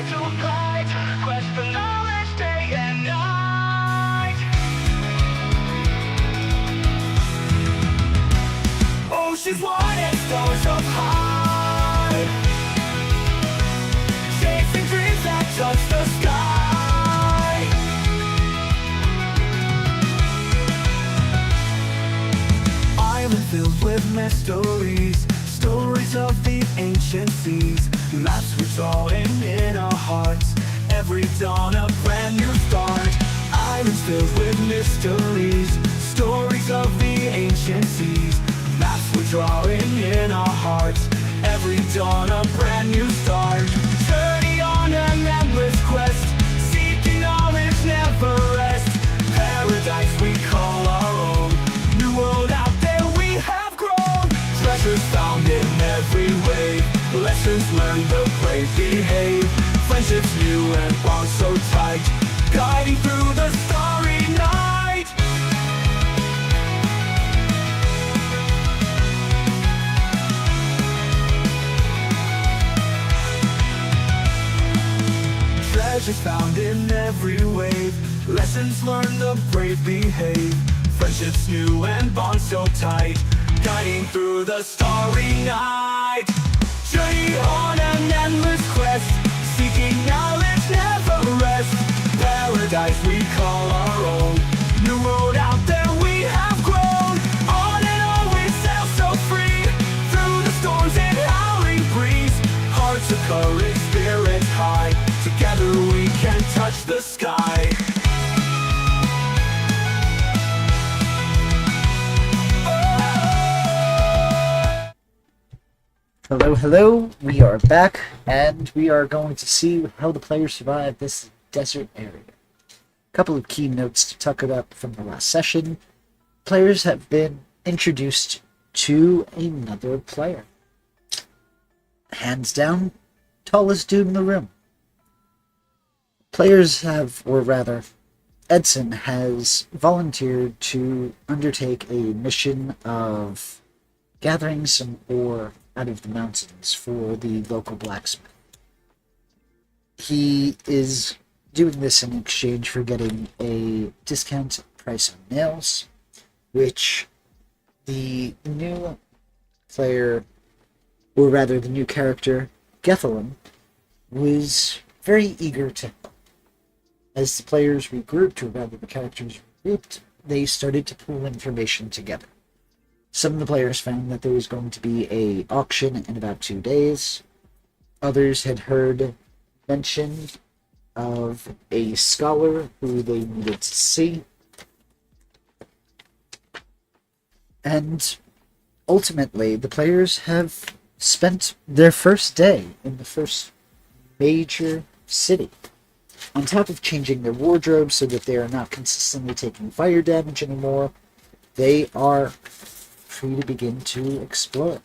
to fight, quest for knowledge day and night. Oceans wide and stars up high, chasing dreams that touch the sky. Island filled with mysteries, stories of the ancient seas. Maps we're drawing in our hearts, every dawn a brand new start. Islands filled with mysteries, stories of the ancient seas. Maps we're drawing in our hearts, every dawn a brand new start. Journey on an endless quest, seeking knowledge never rest. Paradise we call our own, new world out there we have grown. Treasures found in every wave, lessons learned, the brave behave. Friendships new and bonds so tight, guiding through the starry night. Treasures found in every wave, lessons learned, the brave behave. Friendships new and bonds so tight, guiding through the starry night. Journey on an endless quest, seeking knowledge never rest. Paradise we call our own, new world out there we have grown. On and on we sail so free, through the storms and howling breeze. Hearts of courage, spirits high, together we can touch the sky. Hello, hello, we are back, and we are going to see how the players survive this desert area. A couple of key notes to talk about from the last session. Players have been introduced to another player. Hands down, tallest dude in the room. Players have, or rather, Edson has volunteered to undertake a mission of gathering some ore out of the mountains for the local blacksmith. He is doing this in exchange for getting a discount price on nails, which the new player, or rather the new character, Gethalum, was very eager to help. As the players regrouped, or rather the characters regrouped, they started to pull information together. Some of the players found that there was going to be an auction in about 2 days. Others had heard mention of a scholar who they needed to see. And ultimately, the players have spent their first day in the first major city. On top of changing their wardrobe so that they are not consistently taking fire damage anymore, they are free to begin to explore.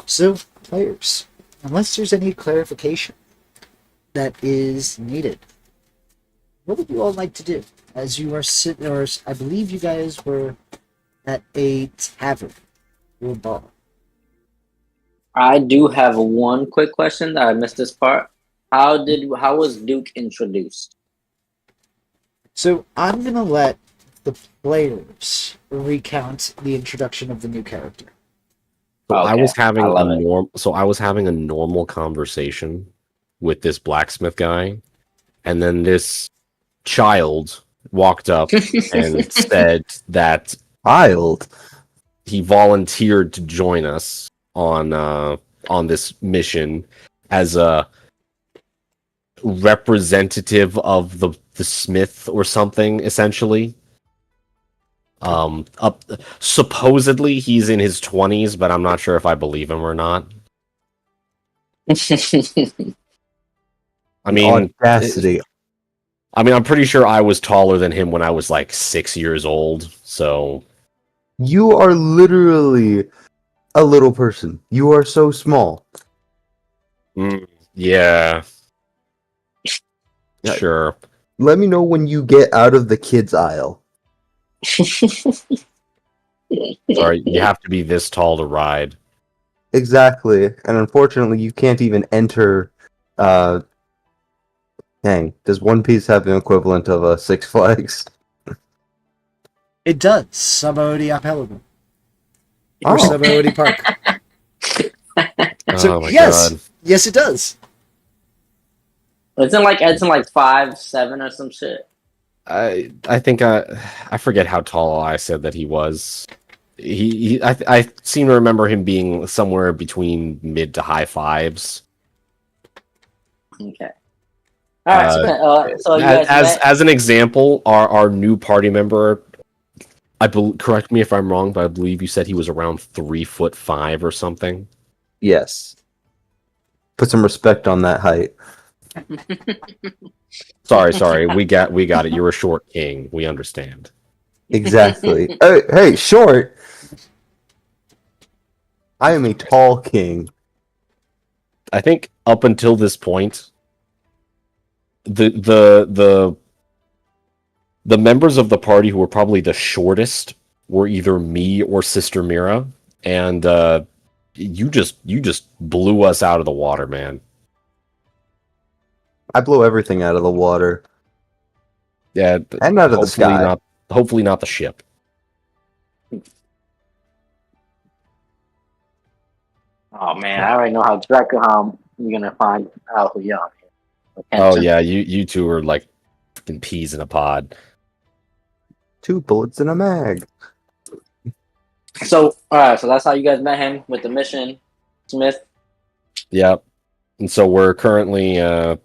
So, players, unless there's any clarification that is needed, what would you all like to do? As you are sitting, or I believe you guys were at a tavern or bar. I do have one quick question that I missed this part. How was Duke introduced? So I'm gonna let the players recount the introduction of the new character. So Okay, I was having I love a it. I was having a normal conversation with this blacksmith guy, and then this child walked up and said that he volunteered to join us on this mission as a representative of the smith or something, essentially. Supposedly he's in his 20s, but I'm not sure if I believe him or not. I mean, audacity. I'm pretty sure I was taller than him when I was like 6 years old, so You are literally a little person. You are so small. yeah. Yeah. Sure. Let me know when you get out of the kids aisle. Sorry, you have to be this tall to ride. Exactly. And unfortunately, you can't even enter Dang, does One Piece have an equivalent of a Six Flags? It does. Sabaody Archipelago. Or Oh. Sabaody Park. So Oh my yes, god. yes, it does. It's in like 5'7" or some shit. I think I forget how tall I said that he was. I seem to remember him being somewhere between mid to high fives. Okay. All right. So you guys met? As an example, our new party member, correct me if I'm wrong, but I believe you said he was around 3'5" or something. Yes. Put some respect on that height. Sorry, we got it. You're a short king. We understand. Exactly. Hey, short. I am a tall king. I think up until this point, the members of the party who were probably the shortest were either me or Sister Mira, and you just blew us out of the water, man. I blow everything out of the water Yeah, and out of the sky. Hopefully not the ship. Oh man, I already know how you're gonna find out who y'all are. Oh yeah, you two are like freaking peas in a pod. 2 bullets in a mag. So all right, so that's how you guys met him with the mission, Smith. Yep. And so we're currently I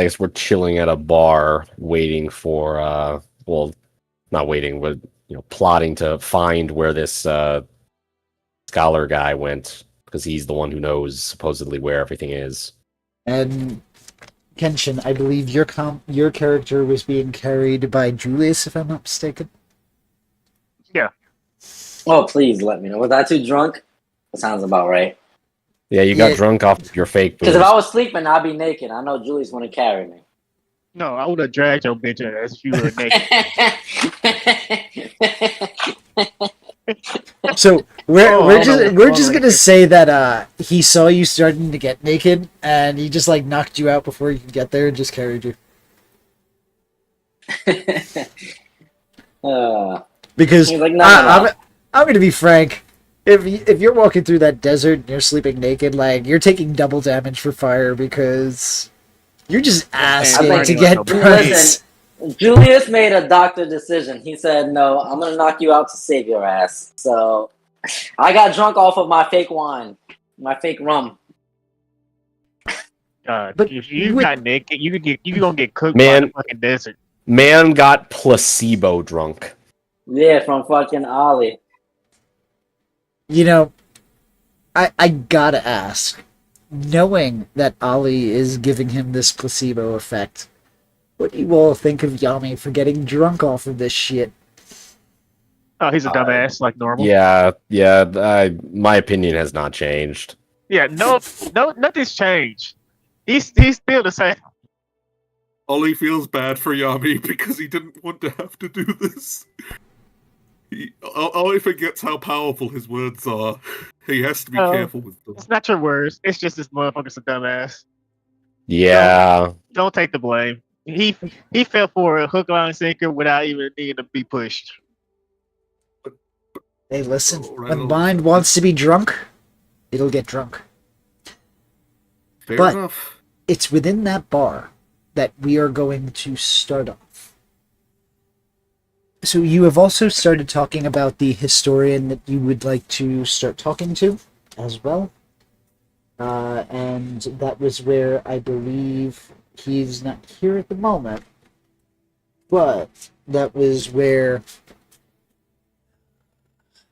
guess we're chilling at a bar waiting for well, not waiting, but plotting to find where this scholar guy went, because he's the one who knows supposedly where everything is. And Kenshin, I believe your character was being carried by Julius, if I'm not mistaken. Yeah. Oh please let me know. Was I too drunk? That sounds about right. Yeah, you got Yeah. drunk off your fake booze. Because if I was sleeping, I'd be naked. I know Julius want to carry me. No, I would have dragged your bitch ass if you were naked. So we're Oh, I we're don't just know we're what's just wrong gonna with say that he saw you starting to get naked, and he just like knocked you out before you could get there and just carried you. Because He's like, no. I'm gonna be frank. If you're walking through that desert and you're sleeping naked, like you're taking double damage for fire because you're just asking I to think- get Listen, price. Julius made a doctor decision. He said, "No, I'm gonna knock you out to save your ass." So, I got drunk off of my fake wine, my fake rum. But if you with- got naked, you gonna get cooked Man. by the fucking desert. Man got placebo drunk. Yeah, from fucking Ollie. You know, I gotta ask, knowing that Ali is giving him this placebo effect, what do you all think of Yami for getting drunk off of this shit? Oh, he's a dumbass like normal. Yeah. My opinion has not changed. Yeah, no, nothing's changed. He's still the same. Ollie feels bad for Yami because he didn't want to have to do this. Ollie forgets how powerful his words are. He has to be Oh. careful with them. It's not your words. It's just this motherfucker's a dumbass. Yeah. Don't take the blame. He fell for a hook, line, and sinker without even needing to be pushed. Hey, listen, Right when on. mind wants to be drunk, it'll get drunk. Fair but- enough. It's within that bar that we are going to start off. So you have also started talking about the historian that you would like to start talking to as well. And that was where I believe he's not here at the moment. But that was where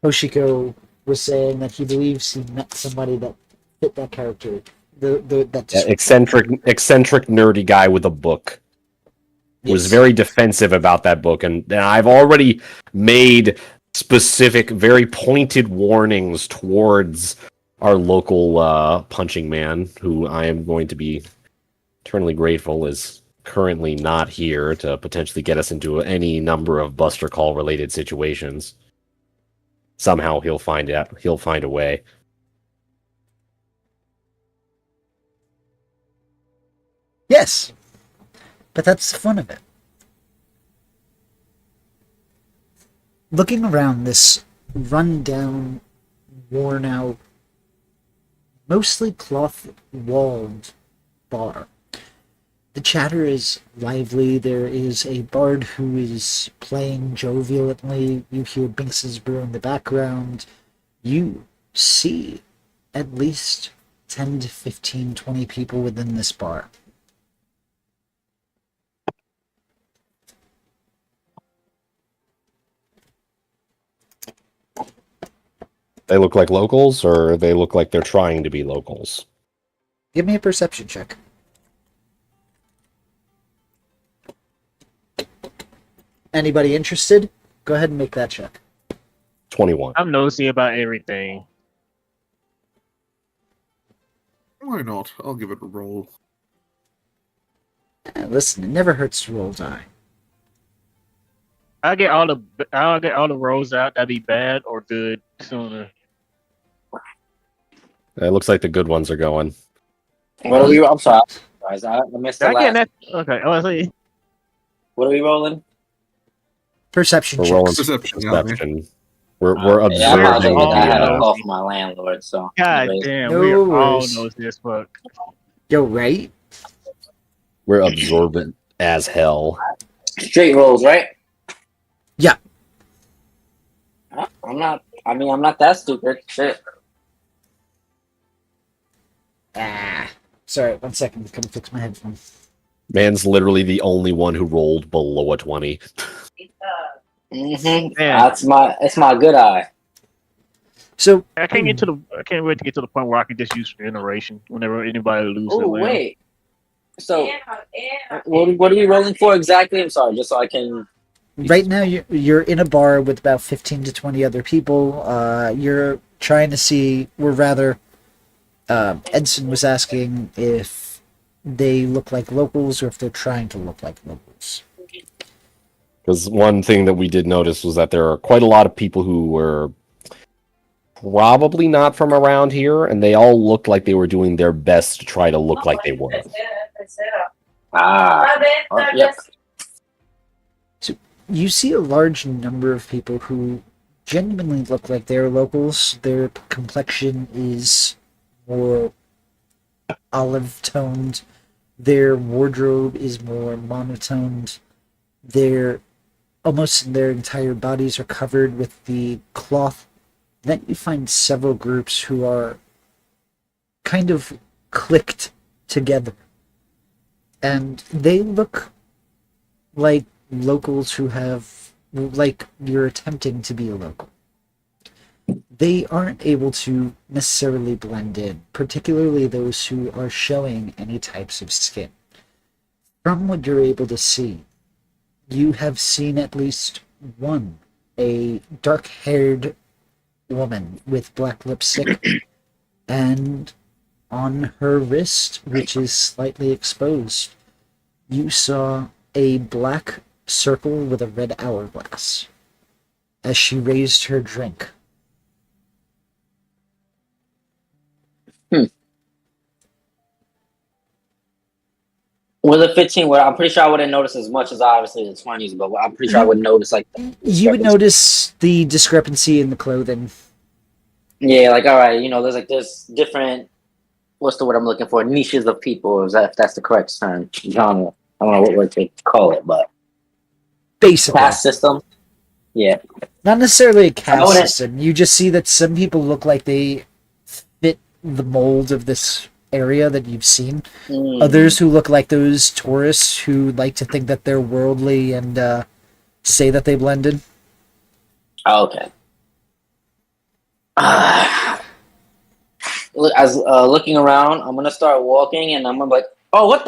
Hoshiko was saying that he believes he met somebody that fit that character. That Yeah, eccentric, nerdy guy with a book. Was Yes. very defensive about that book, and I've already made specific, very pointed warnings towards our local punching man, who I am going to be eternally grateful is currently not here to potentially get us into any number of Buster Call related situations. Somehow he'll find a way. Yes. But that's the fun of it. Looking around this run-down, worn-out, mostly cloth-walled bar, the chatter is lively. There is a bard who is playing jovially. You hear Binks's brew in the background. You see at least 10 to 15, 20 people within this bar. They look like locals, or they look like they're trying to be locals? Give me a perception check. Anybody interested? Go ahead and make that check. 21. I'm nosy about everything. Why not? I'll give it a roll. Listen, it never hurts to roll die. I'll get all the rolls out that be bad or good sooner. It looks like the good ones are going. What are we? I'm sorry, guys. I missed the I get last. that. Okay. Oh, I see. What are we rolling? Perception We're checks. rolling Perception, yeah, man. perception. We're Yeah, I apologize observing about that. I had the. a call from my landlord. So, God anyways. damn, No we're all worries. nosy as fuck. Yo, right? We're absorbent as hell. Straight rolls, right? Yeah. I'm not. I mean, I'm not that stupid. Shit. Sorry, 1 second. Come fix my headphones. Man's literally the only one who rolled below a 20. Mm-hmm. Man. It's my good eye. So, I can't wait to get to the point where I can just use generation whenever anybody loses. Oh wait. So, what are we rolling for exactly? I'm sorry, just so I can. right now you're in a bar with about 15 to 20 other people. You're trying to see, or rather, Edson was asking if they look like locals or if they're trying to look like locals. Because one thing that we did notice was that there are quite a lot of people who were probably not from around here, and they all looked like they were doing their best to try to look like they were. Yep. You see a large number of people who genuinely look like they're locals. Their complexion is more olive toned. Their wardrobe is more monotoned. Their almost their entire bodies are covered with the cloth. Then you find several groups who are kind of clicked together. And they look like locals who have, like you're attempting to be a local. They aren't able to necessarily blend in, particularly those who are showing any types of skin. From what you're able to see, you have seen at least one, a dark-haired woman with black lipstick, and on her wrist, which is slightly exposed, you saw a black circle with a red hourglass as she raised her drink. With a 15, where I'm pretty sure I wouldn't notice as much as obviously the 20s, but I'm pretty sure I would notice like. You would notice the discrepancy in the clothing. Yeah, like all right, there's different. What's the word I'm looking for? Niches of people, if that's the correct term, genre. I don't know what word to call it, but Basically. caste system. Yeah. Not necessarily a caste wouldn't- system. You just see that some people look like they fit the mold of this area that you've seen. Mm. Others who look like those tourists who like to think that they're worldly and say that they blended. Oh, okay. As looking around, I'm gonna start walking, and I'm gonna be like, "Oh, what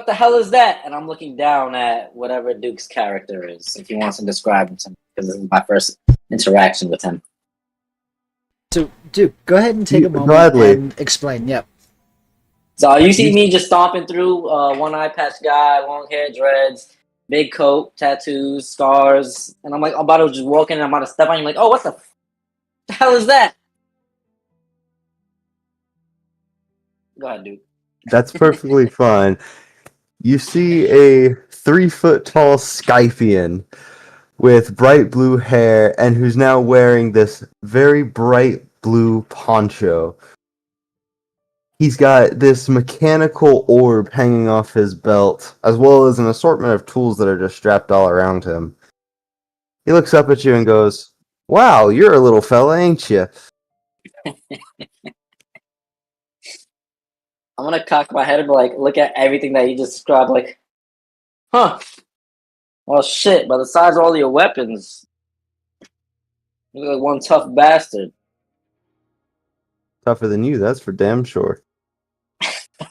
the hell is that?" And I'm looking down at whatever Duke's character is, if he wants to describe him to me, because this is my first interaction with him. So, Duke, go ahead and take a moment Gladly. and explain. Yep. So you see me just stomping through, one eye patch guy, long hair, dreads, big coat, tattoos, scars, and I'm like, I'm about to just walk in, and I'm about to step on you, like, "Oh, what the hell is that?" Go ahead, Duke. That's perfectly fine. You see a 3-foot tall Scythian with bright blue hair and who's now wearing this very bright blue poncho. He's got this mechanical orb hanging off his belt, as well as an assortment of tools that are just strapped all around him. He looks up at you and goes, "Wow, you're a little fella, ain't you?" I'm gonna cock my head and like look at everything that you just described. Like, huh? Well, shit. By the size of all your weapons, you look like one tough bastard. Tougher than you, that's for damn sure.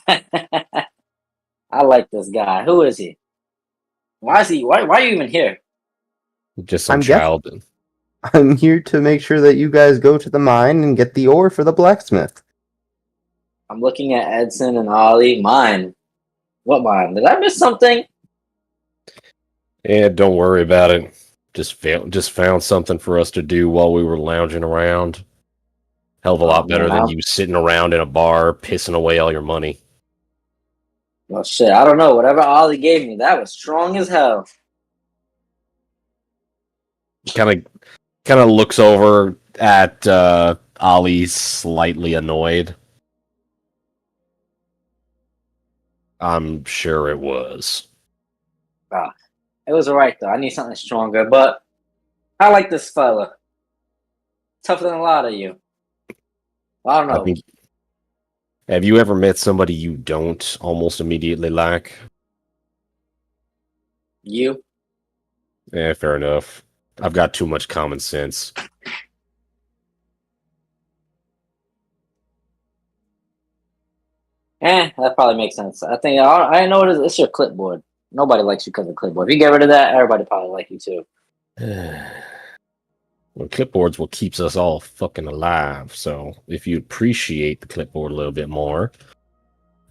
I like this guy. Who is he? Why is he? Why are you even here? Just some I'm child. I'm here to make sure that you guys go to the mine and get the ore for the blacksmith. I'm looking at Edson and Ollie. Mine. What mine? Did I miss something? Yeah, don't worry about it. Just found something for us to do while we were lounging around. Hell of a lot better than you sitting around in a bar pissing away all your money. Well, shit. I don't know. Whatever Ollie gave me, that was strong as hell. Kind of looks over at Ollie, slightly annoyed. I'm sure it was. It was alright though. I need something stronger, but I like this fella. Tougher than a lot of you. Well, I don't know. I mean, have you ever met somebody you don't almost immediately like? You? Yeah, fair enough. I've got too much common sense. That probably makes sense. I think I know it is. It's your clipboard. Nobody likes you because of clipboard. If you get rid of that, everybody probably like you too. Well, clipboard's what keeps us all fucking alive. So if you appreciate the clipboard a little bit more,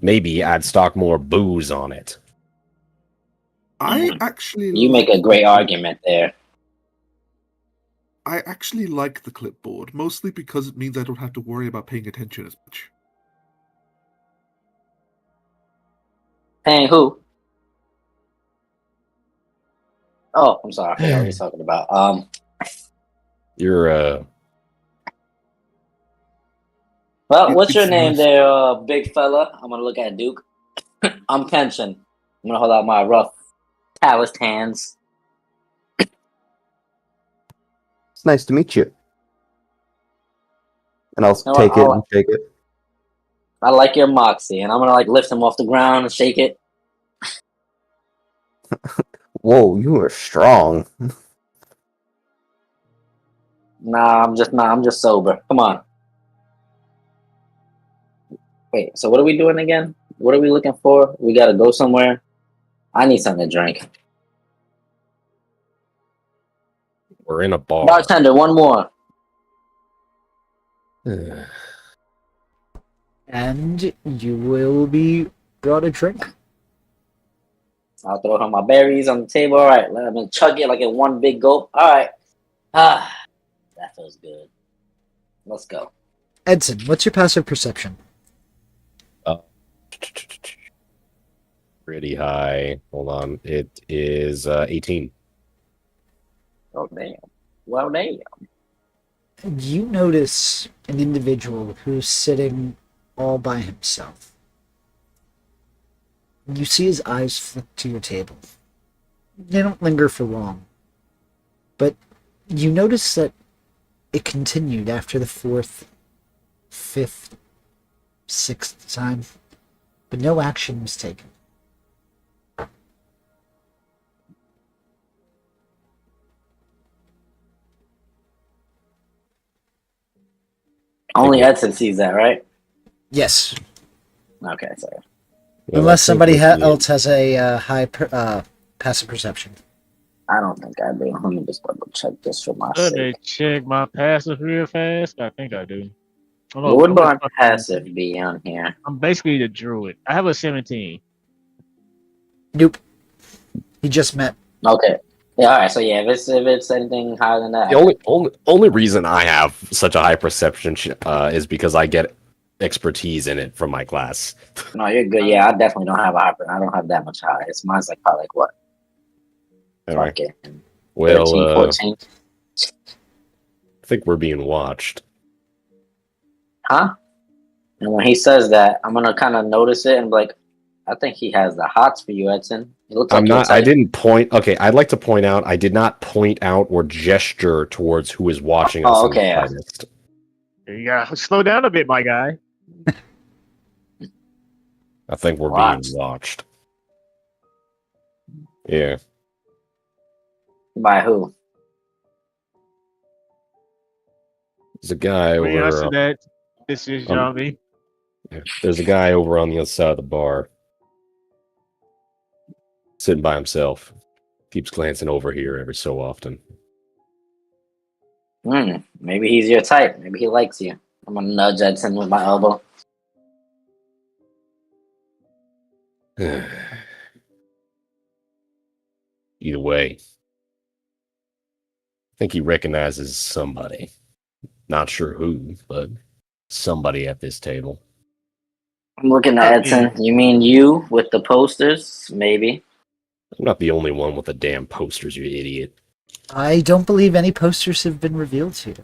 maybe I'd stock more booze on it. I actually You make a great argument there. I actually like the clipboard, mostly because it means I don't have to worry about paying attention as much. Paying who? Oh, I'm sorry. I forgot what he's talking about. You're Well, what's your It's name nice. there, big fella? I'm gonna look at Duke. I'm Kenshin. I'm gonna hold out my rough, calloused hands. It's nice to meet you. And I'll No, take it and shake it. I like your moxie, and I'm gonna like lift him off the ground and shake it. Whoa, you are strong. I'm just sober. Come on. Wait, so what are we doing again? What are we looking for? We gotta go somewhere. I need something to drink. we're in a bar. Bartender, one more. And you will be brought a drink. I'll throw him my berries on the table. All right, let me chug it like in one big gulp. All right. That feels good. Let's go. Edson, what's your passive perception? Pretty high. Hold on. It is 18. Oh, damn. Well, damn. You notice an individual who's sitting all by himself. You see his eyes flick to your table. They don't linger for long. But you notice that it continued after the fourth, fifth, sixth time. But no action was taken. Only Edson sees that, right? Yes. Okay, sorry. Well, Unless I think somebody we can- else has a high passive perception. I don't think I do. Let me just double check this for my Let me sake. check my passive real fast. I think I do. What would my passive be on here? I'm basically the druid. I have a 17. Nope. He just met. Okay. Yeah, all right. So yeah, if it's anything higher than that, The only reason I have such a high perception is because I get expertise in it from my class. No, you're good. Yeah, I definitely don't have a hyper. I don't have that much highs. Mine's like probably like what? All right. Fucking Well, 13, 14. I think we're being watched. Huh? And when he says that, I'm gonna kind of notice it and be like, I think he has the hots for you, Edson. It looks like I'm you're not. I tight. didn't point. Okay, I'd like to point out. I did not point out or gesture towards who is watching us. Oh, in the okay. slightest. You gotta slow down a bit, my guy. I think we're Watched. being watched. Yeah. By who? There's a guy When you over. answer that, this is Yami. Yeah, there's a guy over on the other side of the bar, sitting by himself. Keeps glancing over here every so often. Maybe he's your type. Maybe he likes you. I'm gonna nudge Edson with my elbow. Either way, I think he recognizes somebody. Not sure who, but somebody at this table. I'm looking at Edson. You mean you with the posters? Maybe. I'm not the only one with the damn posters, you idiot. I don't believe any posters have been revealed to you.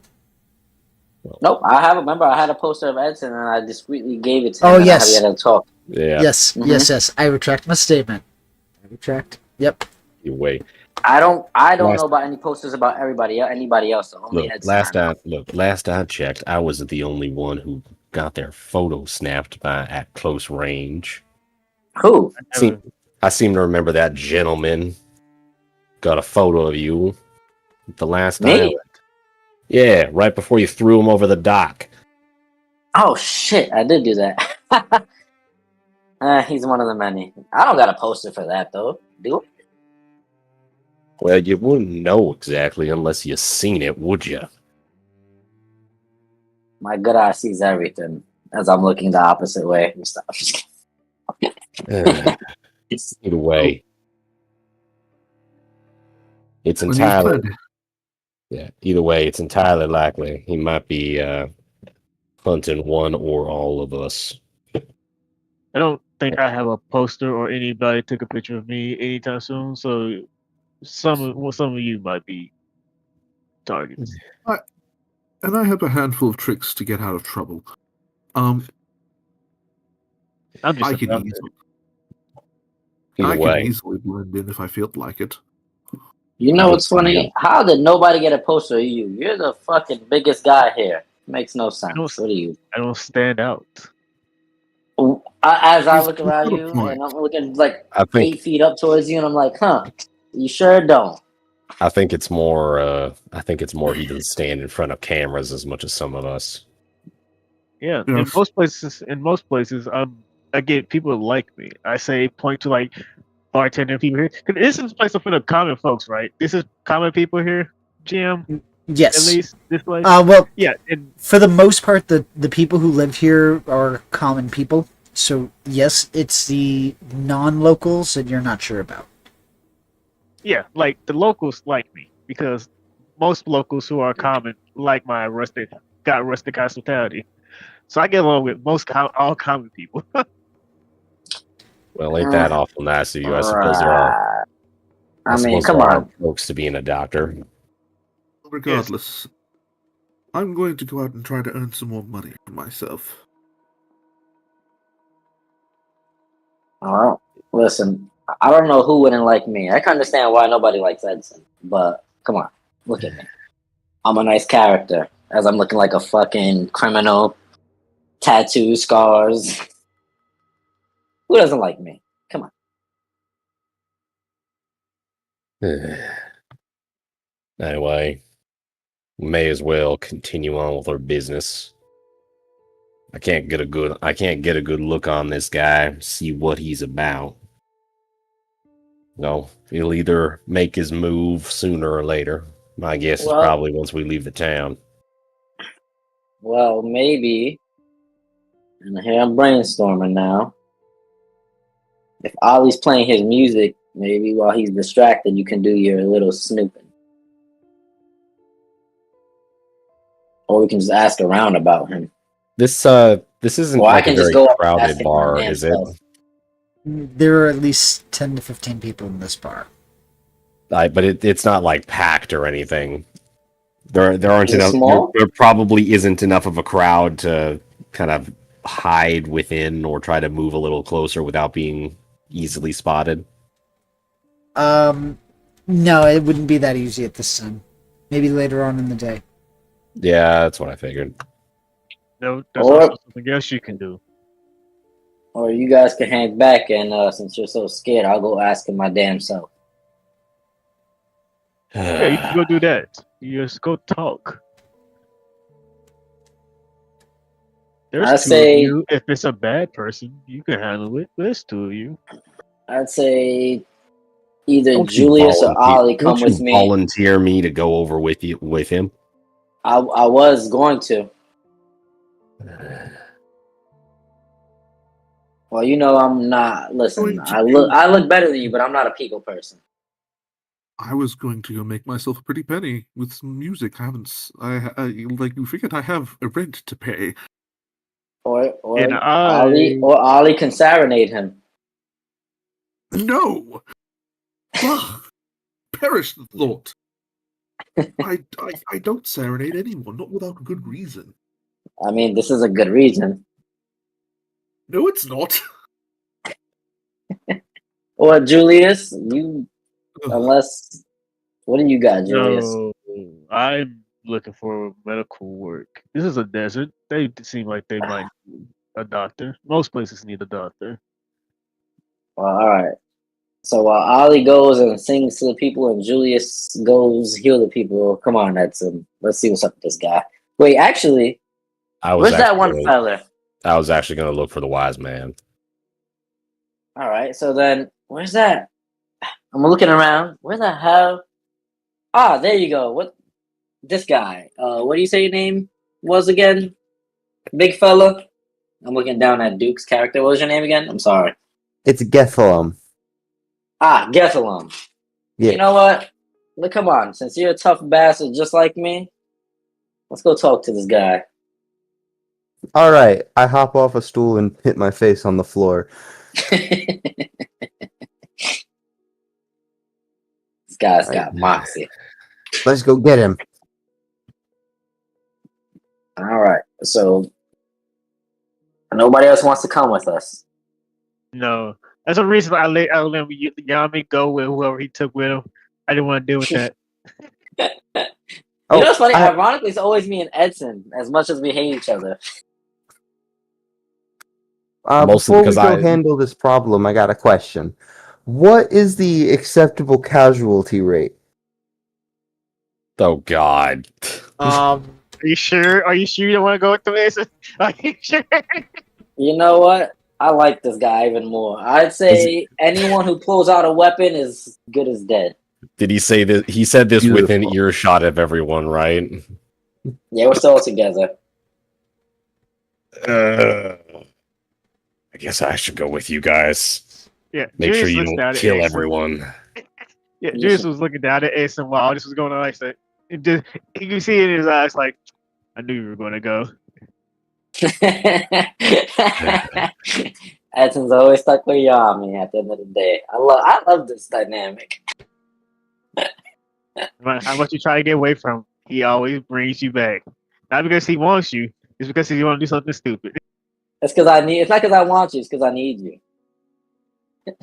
Nope. I have. Remember, I had a poster of Edson, and I discreetly gave it to him. Oh, and yes. I had a talk. Yeah, Yes, Mhm. yes. I retract my statement. I retract. Yep. either way. I don't Last- know about any posters about anybody else. So only Look, Edson. last I checked, I wasn't the only one who got their photo snapped at close range. Who? I seem to remember that gentleman got a photo of you the last Me? time. Yeah, right before you threw him over the dock. Oh shit! I did do that. He's one of the many. I don't got a poster for that though. Do I? Well, you wouldn't know exactly unless you seen it, would you? My good eye sees everything as I'm looking the opposite way. Stop. Either way, it's When he's entirely dead. yeah. Either way, it's entirely likely he might be hunting one or all of us. I don't think I have a poster or anybody took a picture of me anytime soon. So some of you might be targets. And I have a handful of tricks to get out of trouble. I'm just I can about easily, Either I can way, easily blend in if I feel like it. You know what's funny? How did nobody get a poster of you? You're the fucking biggest guy here. Makes no sense. What are you? I don't stand out. As I He's look around got a you, point. and I'm looking like I think 8 feet up towards you, and I'm like, huh? You sure don't? I think it's more. He doesn't stand in front of cameras as much as some of us. Yeah, Yeah. in most places, I get people that like me. I say point to like bartender people here. 'Cause this is a place for the common folks, right? This is common people here, GM. Yes. At least this place. Well, Yeah, and for the most part, the people who live here are common people. So yes, it's the non-locals that you're not sure about. yeah, like the locals like me because most locals who are common like my rustic hospitality. So I get along with all common people. Well, ain't that awful nice of you? I suppose there are. I mean, suppose come there are on. folks to being a doctor. Regardless, I'm going to go out and try to earn some more money for myself. Well, listen, I don't know who wouldn't like me. I can understand why nobody likes Edson, but come on, look at me. I'm a nice character, as I'm looking like a fucking criminal, tattoo scars. Who doesn't like me? Come on. Anyway, we may as well continue on with our business. I can't get a good look on this guy, see what he's about. No, he'll either make his move sooner or later. My guess is Well- probably once we leave the town. Well, maybe. And here I'm brainstorming now. If Ollie's playing his music, maybe while he's distracted, you can do your little snooping. Or we can just ask around about him. This isn't Or I like a can just very go crowded asking my bar, damn is it? self. There are at least 10 to 15 people in this bar. But it's not like packed or anything. There aren't Is it enough. small? There probably isn't enough of a crowd to kind of hide within or try to move a little closer without being easily spotted. No, it wouldn't be that easy at this time. Maybe later on in the day. Yeah, that's what I figured. No, there's Or- also something else you can do. Or you guys can hang back and since you're so scared, I'll go ask him my damn self. Yeah, you can go do that. You just go talk. There's I two say- of you. If it's a bad person, you can handle it. There's two of you. I'd say either Don't you Julius or volunteer- Ollie come don't you with me. volunteer me to go over with him. I was going to. Well, you know I'm not. Listen, Going to I look better than you, but I'm not a people person. I was going to go make myself a pretty penny with some music. I haven't. Like you figured, I have a rent to pay. Or And Ollie can serenade him. No. Ugh. Perish the thought. I don't serenade anyone, not without good reason. I mean, this is a good reason. No, it's not. Or Julius, you Ugh. unless what do you got, Julius? no, I'm looking for medical work. This is a desert. They seem like they might need a doctor. Most places need a doctor. Well, all right. So while Ollie goes and sings to the people, and Julius goes heal the people. Come on, Edson. Let's see what's up with this guy. Wait, actually, where's that one fella? I was actually going to look for the wise man. All right. So then, where's that? I'm looking around. Where the hell? Ah, there you go. What? This guy. What do you say your name was again? Big fella. I'm looking down at Duke's character. What was your name again? I'm sorry. It's Gethalum. Ah, Gethalum. Yeah. You know what? Look, come on. Since you're a tough bastard just like me, let's go talk to this guy. All right. I hop off a stool and hit my face on the floor. This guy's got moxie. Let's go get him. All right. So nobody else wants to come with us. No, that's the reason I let Yami go with whoever he took with him. I didn't want to deal with that. You know what's funny? I- Ironically, it's always me and Edson, as much as we hate each other. Mostly Before we because go handle this problem, I got a question. What is the acceptable casualty rate? Oh God. Are you sure? Are you sure you don't want to go with the Mason? Are you sure? You know what? I like this guy even more. I'd say anyone who pulls out a weapon is good as dead. Did he say that? He said this within Beautiful. earshot of everyone, right? Yeah, we're still together. I guess I should go with you guys. Yeah, Make Julius sure you looks don't down at kill Ace. everyone. Yeah, Julius was looking down at Ace and while all this was going on, I said, you can see it in his eyes like, I knew you were going to go. Edson's always stuck with Yami at the end of the day. I love this dynamic. No matter how much you try to get away from him, he always brings you back. Not because he wants you, it's because he want to do something stupid. It's because I need. It's not because I want you. It's because I need you.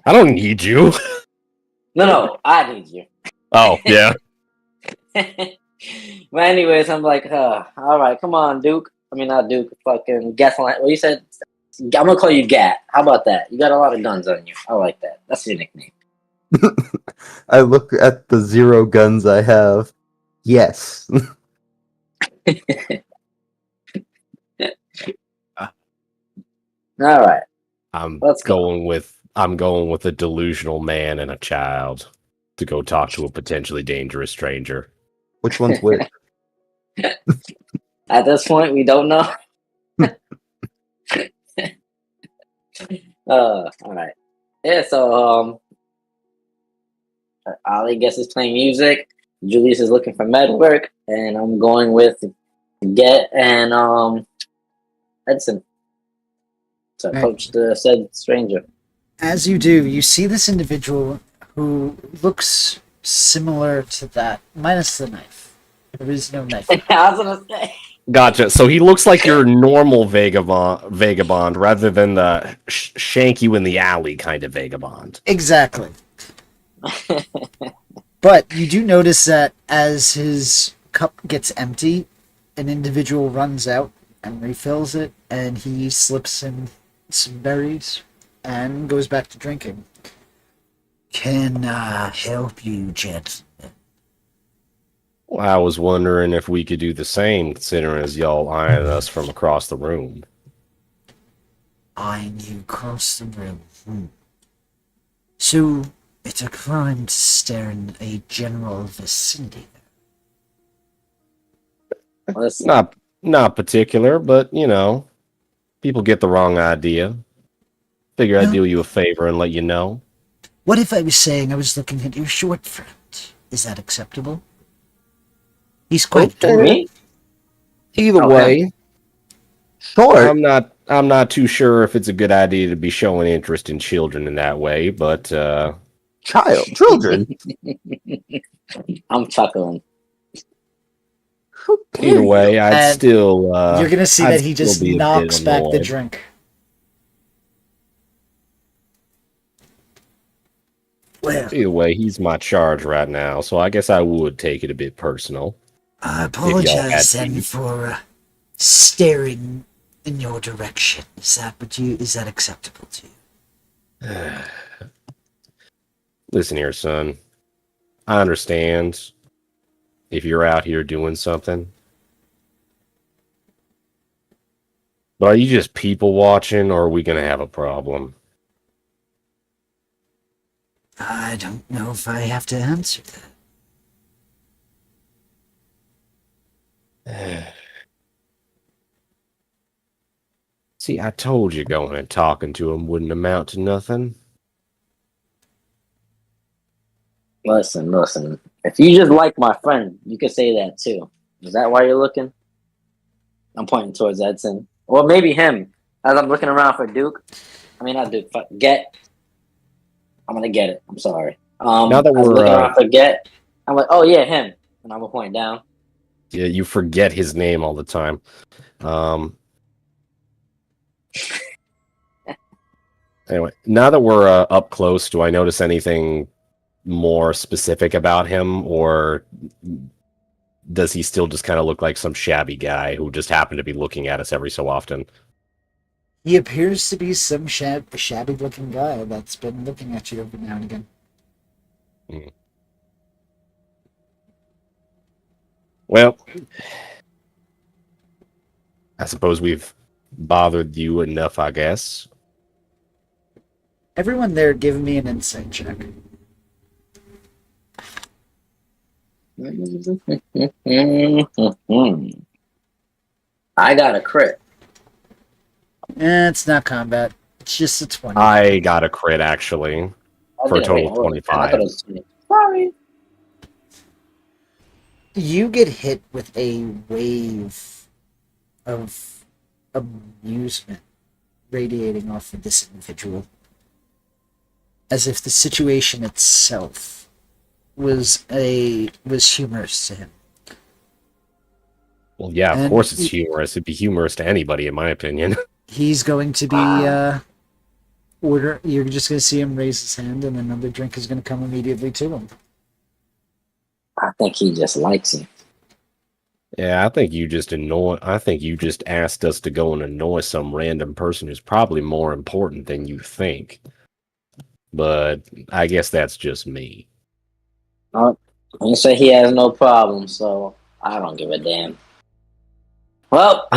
I don't need you. No, I need you. Oh yeah. But anyways, I'm like, all right, come on, Duke. I mean, not Duke. Fucking Gaslight. Well, you said I'm gonna call you Gat. How about that? You got a lot of guns on you. I like that. That's your nickname. I look at the 0 guns I have. Yes. All right. I'm Let's go. going with a delusional man and a child to go talk to a potentially dangerous stranger. Which one's which? At this point, we don't know. All right. Yeah. So, Ollie guess is playing music. Julius is looking for med work, and I'm going with Get and Edson to Right. approach the said stranger. As you do, you see this individual who looks similar to that, minus the knife. There is no knife. I was gonna say. Gotcha. So he looks like your normal vagabond rather than the shank you in the alley kind of vagabond. Exactly. But you do notice that as his cup gets empty, an individual runs out and refills it, and he slips in some berries and goes back to drinking. Can I help you, gentlemen? Well, I was wondering if we could do the same, considering as y'all eyeing us from across the room. Eyeing you across the room. So, it's a crime to stare in a general vicinity. Listen, Not particular, but you know, people get the wrong idea. Figure I'd No. do you a favor and let you know. What if I was saying I was looking at your short friend? Is that acceptable? He's quite Okay. tall. me? Either Okay. way, Short. I'm not too sure if it's a good idea to be showing interest in children in that way, but Children. I'm chuckling. either way, I'd And still You're gonna see I'd that he just still be a bit knocks back the annoyed. drink. Well, Either way, he's my charge right now, so I guess I would take it a bit personal. I y'all apologize had then to. for staring in your direction. Is that acceptable to you? Listen here, son. I understand if you're out here doing something. But are you just people watching, or are we going to have a problem? I don't know if I have to answer that. See, I told you going and talking to him wouldn't amount to nothing. Listen. If you just like my friend, you could say that too. Is that why you're looking? I'm pointing towards Edson. Or maybe him. As I'm looking around for Duke. I mean, not Duke. Get. I'm going to get it. I'm sorry. Now that as I'm we're, looking around for Get, I'm like, oh yeah, him. And I'm going to point down. Yeah, you forget his name all the time. Anyway, now that we're up close, do I notice anything more specific about him, or does he still just kind of look like some shabby guy who just happened to be looking at us every so often? He appears to be some shabby-looking guy that's been looking at you every now and again. Well, I suppose we've bothered you enough, I guess. Everyone there, give me an insight check. I got a crit. It's not combat. It's just a 20. I got a crit, actually, for a total of 25. Sorry. You get hit with a wave of amusement radiating off of this individual, as if the situation itself was humorous to him. Well, yeah, of And course it's humorous. It'd be humorous to anybody, in my opinion. He's going to be You're just going to see him raise his hand, and another drink is going to come immediately to him. I think he just likes it. Yeah, I think you just asked us to go and annoy some random person who's probably more important than you think. But I guess that's just me. You say he has no problem, so I don't give a damn. Well,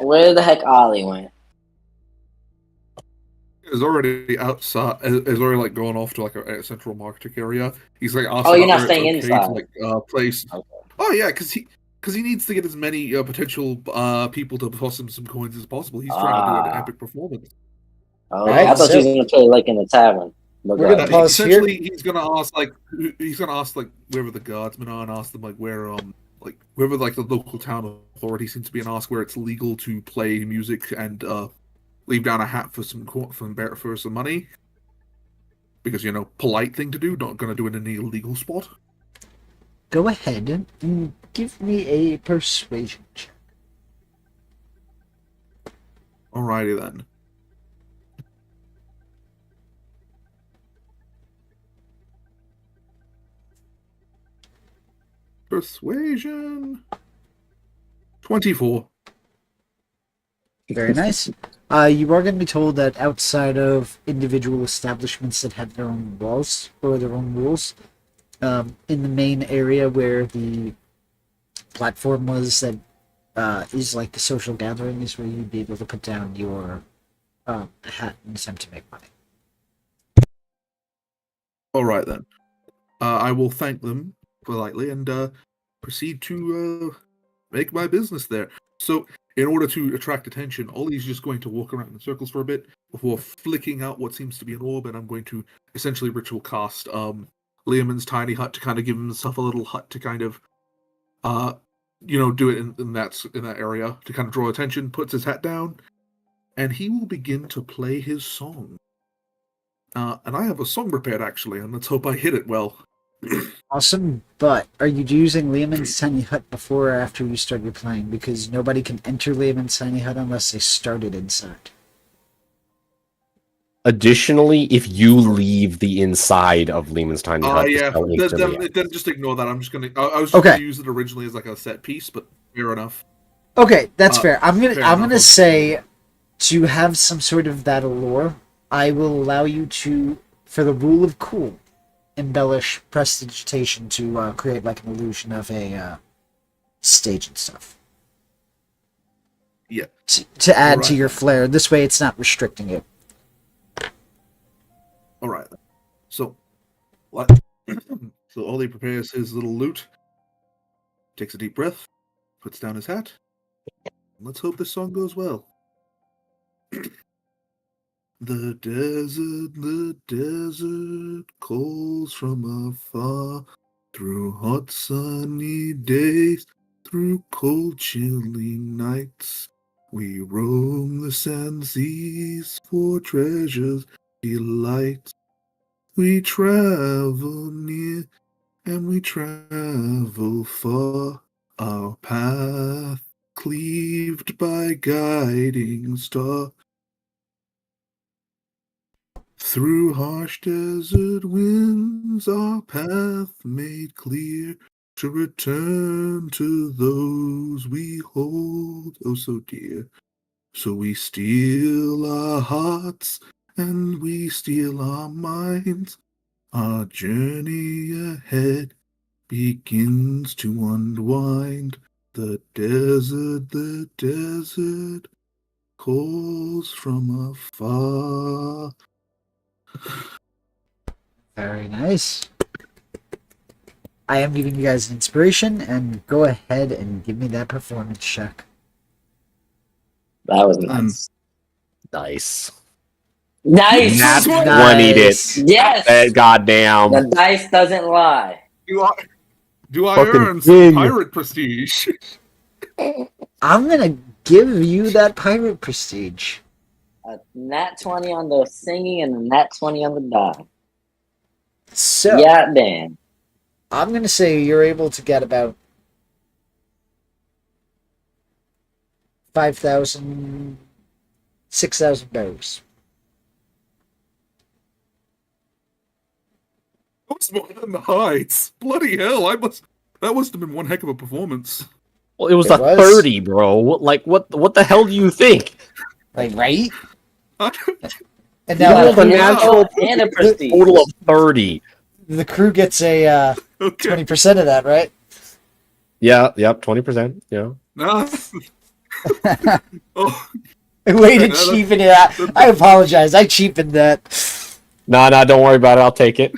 where the heck Ollie went? Is already outside. Is already like going off to like a central marketing area. He's like, Oh, you're not where it's staying okay inside. To, like place. Okay. Oh yeah, because he needs to get as many potential people to toss him some coins as possible. He's trying to do an epic performance. Oh, Right, I thought so- you was gonna play like in the tavern. But We're go gonna ahead. pause here. Essentially, he's gonna ask like wherever the guardsmen are and ask them like where like whoever like the local town authority seems to be and ask where it's legal to play music and leave down a hat for for some money. Because polite thing to do. Not gonna do it in an illegal spot. Go ahead and give me a persuasion check. Alrighty then. Persuasion 24. Very nice. You are going to be told that outside of individual establishments that have their own laws or their own rules, in the main area where the platform was that is like the social gathering is where you'd be able to put down your hat and attempt to make money. Alright then. I will thank them politely and proceed to make my business there. So, in order to attract attention, Ollie's just going to walk around in circles for a bit before flicking out what seems to be an orb, and I'm going to essentially ritual cast Liamon's tiny hut to kind of give himself a little hut to kind of do it in that area to kind of draw attention, puts his hat down, and he will begin to play his song. And I have a song prepared actually, and let's hope I hit it well. Awesome, but are you using Liamon's tiny hut before or after you start your playing? Because nobody can enter Liamon's tiny hut unless they started inside. Additionally, if you leave the inside of Lehman's tiny hut, the Yeah. spell instantly ends. Then just ignore that. I'm just gonna. I was just Okay. gonna use it originally as like a set piece, but fair enough. Okay, that's fair. fair I'm enough. gonna say to have some sort of that allure, I will allow you to, for the rule of cool, embellish prestidigitation to create like an illusion of a stage and stuff. Yeah. To add to Alright. your flair. This way, it's not restricting it. All right. So, what? So Ollie prepares his little lute, takes a deep breath, puts down his hat. Let's hope this song goes well. The desert calls from afar, through hot sunny days, through cold chilly nights. We roam the sand seas for treasures, delights. We travel near and we travel far, our path cleaved by guiding star. Through harsh desert winds, our path made clear to return to those we hold oh so dear. So we steel our hearts and we steel our minds. Our journey ahead begins to unwind. The desert calls from afar. Very nice. I am giving you guys an inspiration, and go ahead and give me that performance check. That was nice. Nice. Nice. Nat Nice. 20'd it. Yes. Goddamn. The dice doesn't lie. Do I Fucking earn some king. pirate prestige? I'm gonna give you that pirate prestige. A nat 20 on the singing and a nat 20 on the die. So Yeah, man. I'm gonna say you're able to get about 5,000, 6,000 berries. That was more than the hides. Bloody hell! That must have been one heck of a performance. Well, it was It a was. 30, bro. What the hell do you think? Like, right? And You now rolled a natural and a prestige. total of 30. the crew gets a Okay. 20% of that, right? Yeah, yep, 20%. Yeah. Nah. Oh, Way to Yeah, that- cheapen it. I apologize. I cheapened that. Nah, don't worry about it. I'll take it.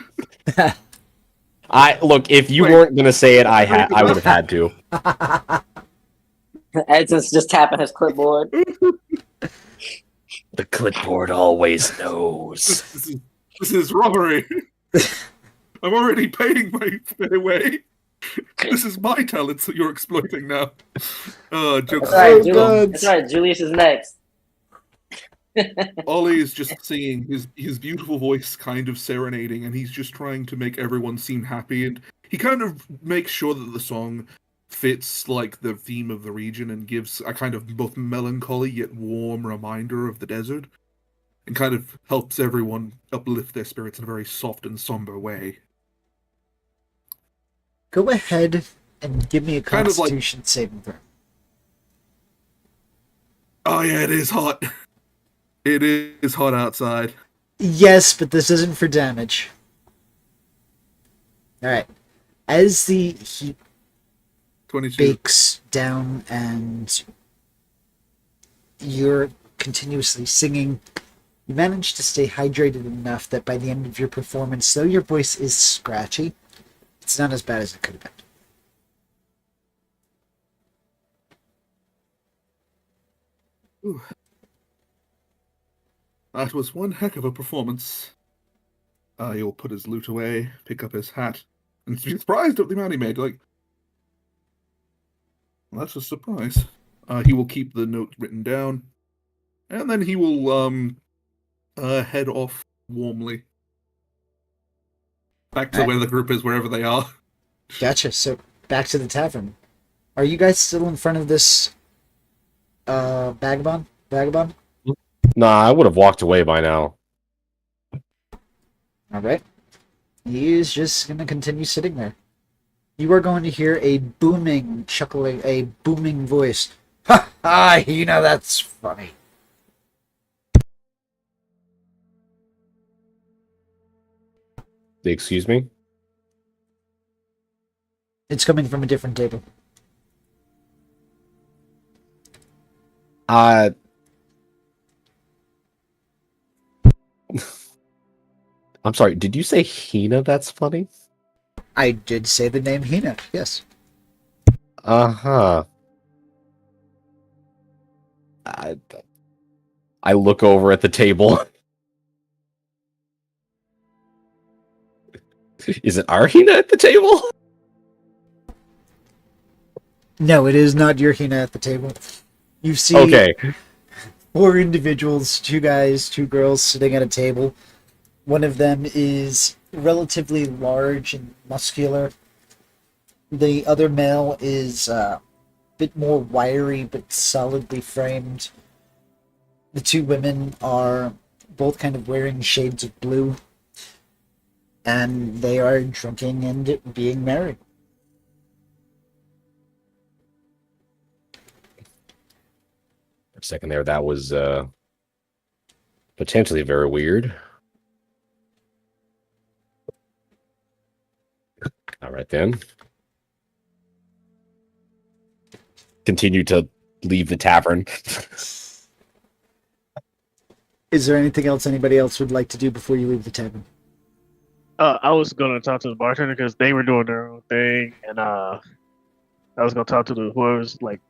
Look, if you Wait. weren't gonna say it, I would have had to. Edson's just tapping his clipboard. The clipboard always knows. this is robbery. I'm already paying my way. This is my talents that you're exploiting now. Jokes That's right, Oh, aside, God. That's right. Julius is next. Ollie is just singing his beautiful voice, kind of serenading, and he's just trying to make everyone seem happy. And he kind of makes sure that the song fits like the theme of the region and gives a kind of both melancholy yet warm reminder of the desert, and kind of helps everyone uplift their spirits in a very soft and somber way. Go ahead and give me a Kind of like- Constitution saving throw. Oh yeah, it is hot. It is hot outside. Yes, but this isn't for damage. Alright. As the heat 22. bakes down and you're continuously singing, you manage to stay hydrated enough that by the end of your performance, though your voice is scratchy, it's not as bad as it could have been. Ooh. That was one heck of a performance. He'll put his lute away, pick up his hat, and be surprised at the amount he made. Like, well, that's a surprise. He will keep the note written down, and then he will head off warmly back to Right. where the group is, wherever they are. Gotcha. So back to the tavern. Are you guys still in front of this vagabond? Vagabond? Nah, I would have walked away by now. Alright. He is just gonna continue sitting there. You are going to hear a booming chuckling, a booming voice. Ha ha, you know that's funny. Excuse me? It's coming from a different table. I'm sorry, did you say Hina that's funny? I did say the name Hina, yes. Uh-huh. I look over at the table. Is it our Hina at the table? No, it is not your Hina at the table. You see Okay. 4 individuals, 2 guys, 2 girls sitting at a table. One of them is relatively large and muscular. The other male is a bit more wiry but solidly framed. The 2 women are both kind of wearing shades of blue. And they are drinking and being merry. For a second there, that was potentially very weird. All right then. Continue to leave the tavern. Is there anything else anybody else would like to do before you leave the tavern? I was gonna talk to the bartender because they were doing their own thing, and I was gonna talk to the whoever's like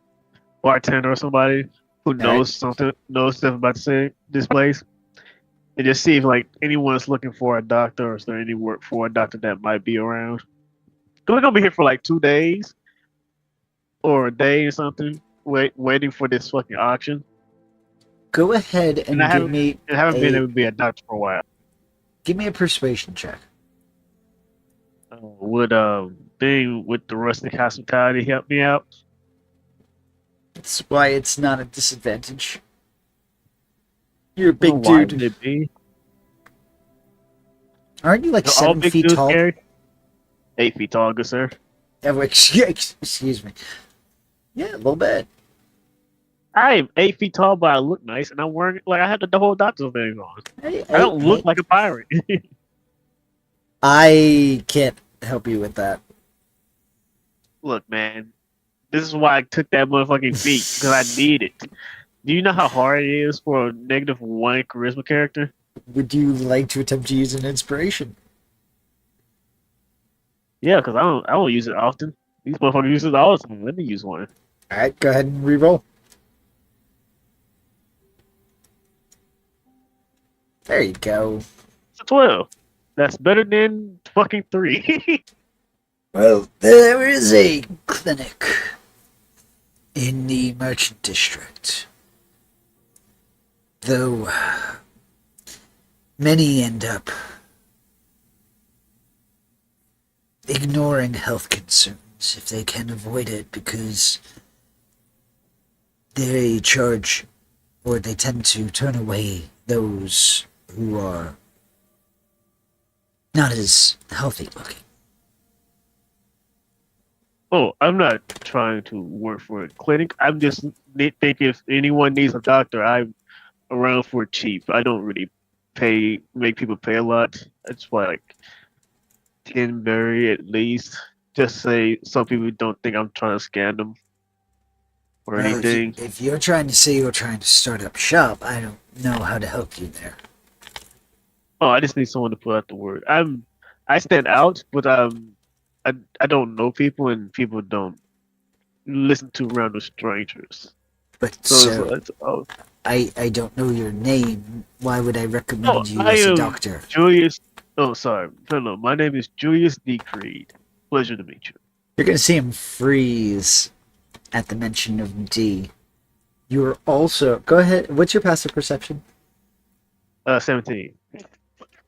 bartender or somebody who knows knows stuff about this place, and just see if like anyone's looking for a doctor or is there any work for a doctor that might be around. 'Cause we're gonna be here for like 2 days or a day or something, waiting for this fucking auction. Go ahead and And I give me haven't been a- able to be a doctor for a while. give me a persuasion check. Would being with the rustic hospitality help me out? That's why it's not a disadvantage. You're a big Why would dude. it be? Aren't you like Do all 7 big feet dudes tall? carry? 8 feet tall, good sir. Yeah, well, excuse me. Yeah, a little bit. I am 8 feet tall, but I look nice, and I'm wearing like I have the whole doctor's thing on. Hey, I don't hey, look hey. like a pirate. I can't help you with that. Look, man, this is why I took that motherfucking feat because I need it. Do you know how hard it is for a -1 charisma character? Would you like to attempt to use an inspiration? Yeah, because I don't use it often. These motherfuckers use it all the time. Let me use one. All right, go ahead and re-roll. There you go. It's a 12. That's better than fucking 3. Well, there is a clinic in the Merchant District. Though many end up ignoring health concerns if they can avoid it because they charge or they tend to turn away those who are not as healthy looking. Oh, I'm not trying to work for a clinic. I'm just think if anyone needs a doctor, I'm around for cheap. I don't really make people pay a lot. That's why like 10 berry at least. Just say some people don't think I'm trying to scam them or Well, anything. if you're trying to say you're trying to start up shop, I don't know how to help you there. Oh, I just need someone to put out the word. I stand out, but I don't know people and people don't listen to random strangers. But So oh, I don't know your name. Why would I recommend you I as a am doctor? Julius. Oh, sorry. No. My name is Julius D. Creed. Pleasure to meet you. You're gonna see him freeze at the mention of D. You're also go ahead. What's your passive perception? 17.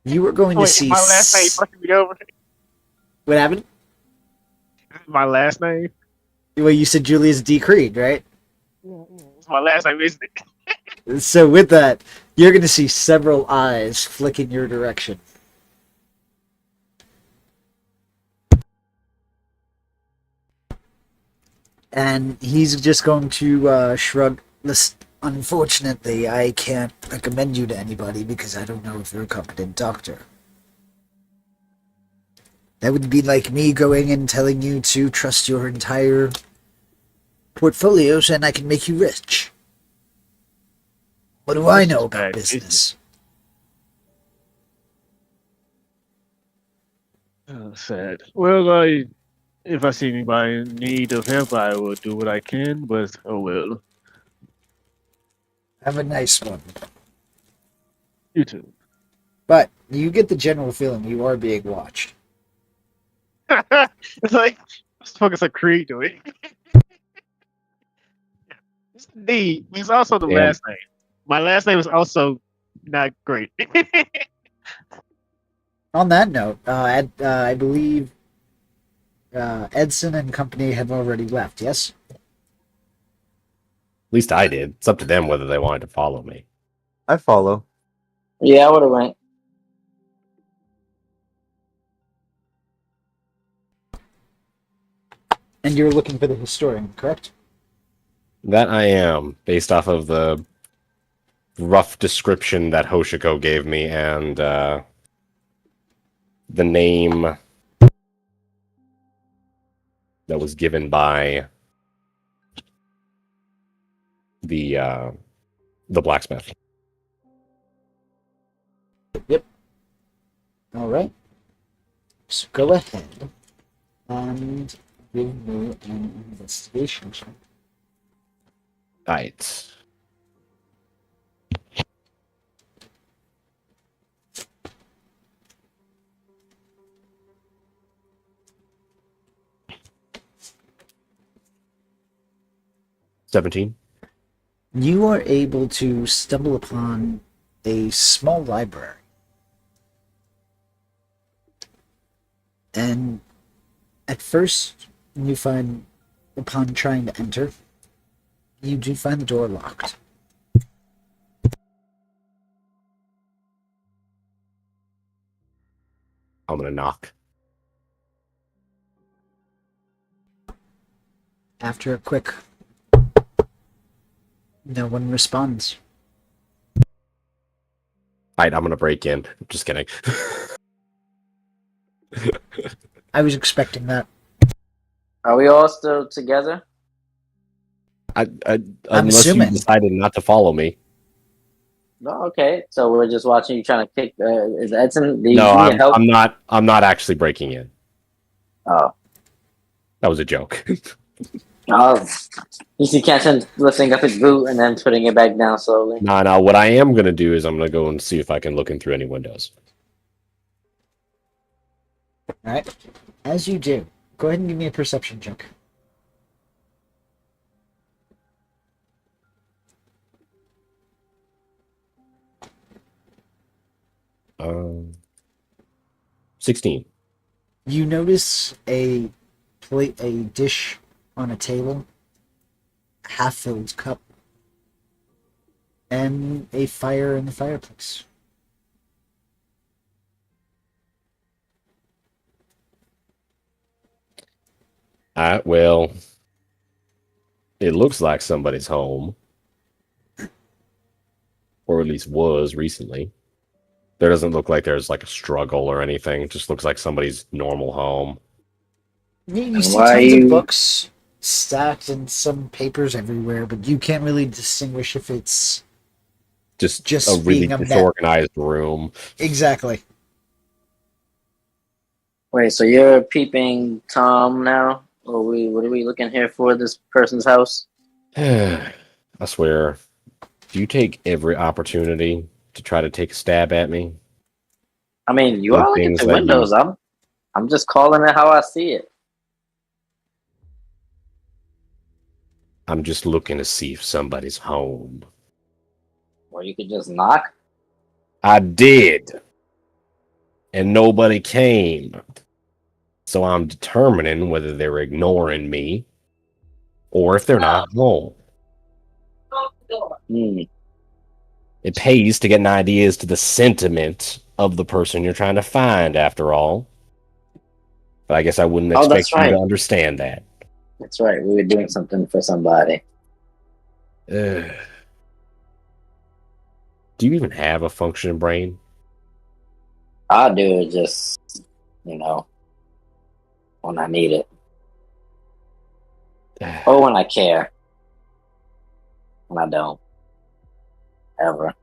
You were going to Wait, see my last name fucking me over. what happened? My last name. Well, you said Julius D. Creed, right? My last name isn't it? So with that, you're gonna see several eyes flick in your direction. And he's just going to shrug. Listen, unfortunately, I can't recommend you to anybody because I don't know if you're a competent doctor. That would be like me going and telling you to trust your entire portfolios and I can make you rich. What do I know about business? Sad. Well, if I see anybody in need of help, I will do what I can. But oh well. Have a nice one. You too. But you get the general feeling you are being watched. It's like what the fuck is a Creed doing? It's D. He's also the Damn. last name. My last name is also not great. On that note, I believe Edson and company have already left, yes? At least I did. It's up to them whether they wanted to follow me. I follow. Yeah, I would have went. And you're looking for the historian, correct? That I am, based off of the rough description that Hoshiko gave me and the name that was given by the blacksmith. All right. So go ahead and give me an investigation check. Right. $17. You are able to stumble upon a small library. And at first, you find, upon trying to enter, you do find the door locked. I'm gonna knock. After a quick, no one responds. Alright, I'm gonna break in. Just kidding. I was expecting that. Are we all still together? Unless assuming. you decided not to follow me. No, okay. So we're just watching you trying to kick. Is Edson? Do you No, need help? I'm not. I'm not actually breaking in. Oh, That was a joke. oh. You see Kenton lifting up his boot and then putting it back down slowly. No. What I am gonna do is I'm gonna go and see if I can look in through any windows. Alright? As you do, Go ahead and give me a perception check. Um, 16. You notice a plate, a dish on a table, half-filled cup, and a fire in the fireplace. Well, it looks like somebody's home, or at least was recently. There doesn't look like there's like a struggle or anything. It just looks like somebody's normal home. You see Why tons of you- books stacked and some papers everywhere, but you can't really distinguish if it's Just Just a really being a disorganized room. exactly. Wait, so you're peeping Tom now? Or what are we looking here for? This person's house? I swear, do you take every opportunity to try to take a stab at me? I mean, you The are looking things through that windows. I'm just calling it how I see it. I'm just looking to see if somebody's home. Or you could just knock. I did. And nobody came. So I'm determining whether they're ignoring me or if they're not home. Hmm. It pays to get an idea as to the sentiment of the person you're trying to find, after all. But I guess I wouldn't Oh, expect that's you right. to understand that. That's right. We were doing something for somebody. Ugh. Do you even have a functioning brain? I do it just, when I need it. Or when I care. When I don't. Ever.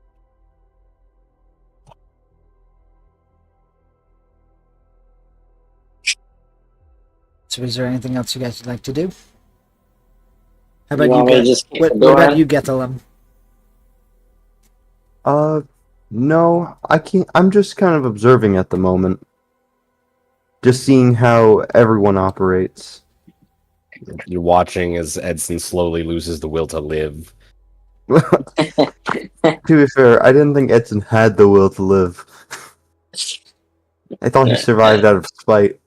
So, is there anything else you guys would like to do? How You about want you, me to get? just kick What, the what door about in? you, Gethalem? No, I can't. I'm just kind of observing at the moment. Just seeing how everyone operates. You're watching as Edson slowly loses the will to live. To be fair, I didn't think Edson had the will to live. I thought he survived out of spite.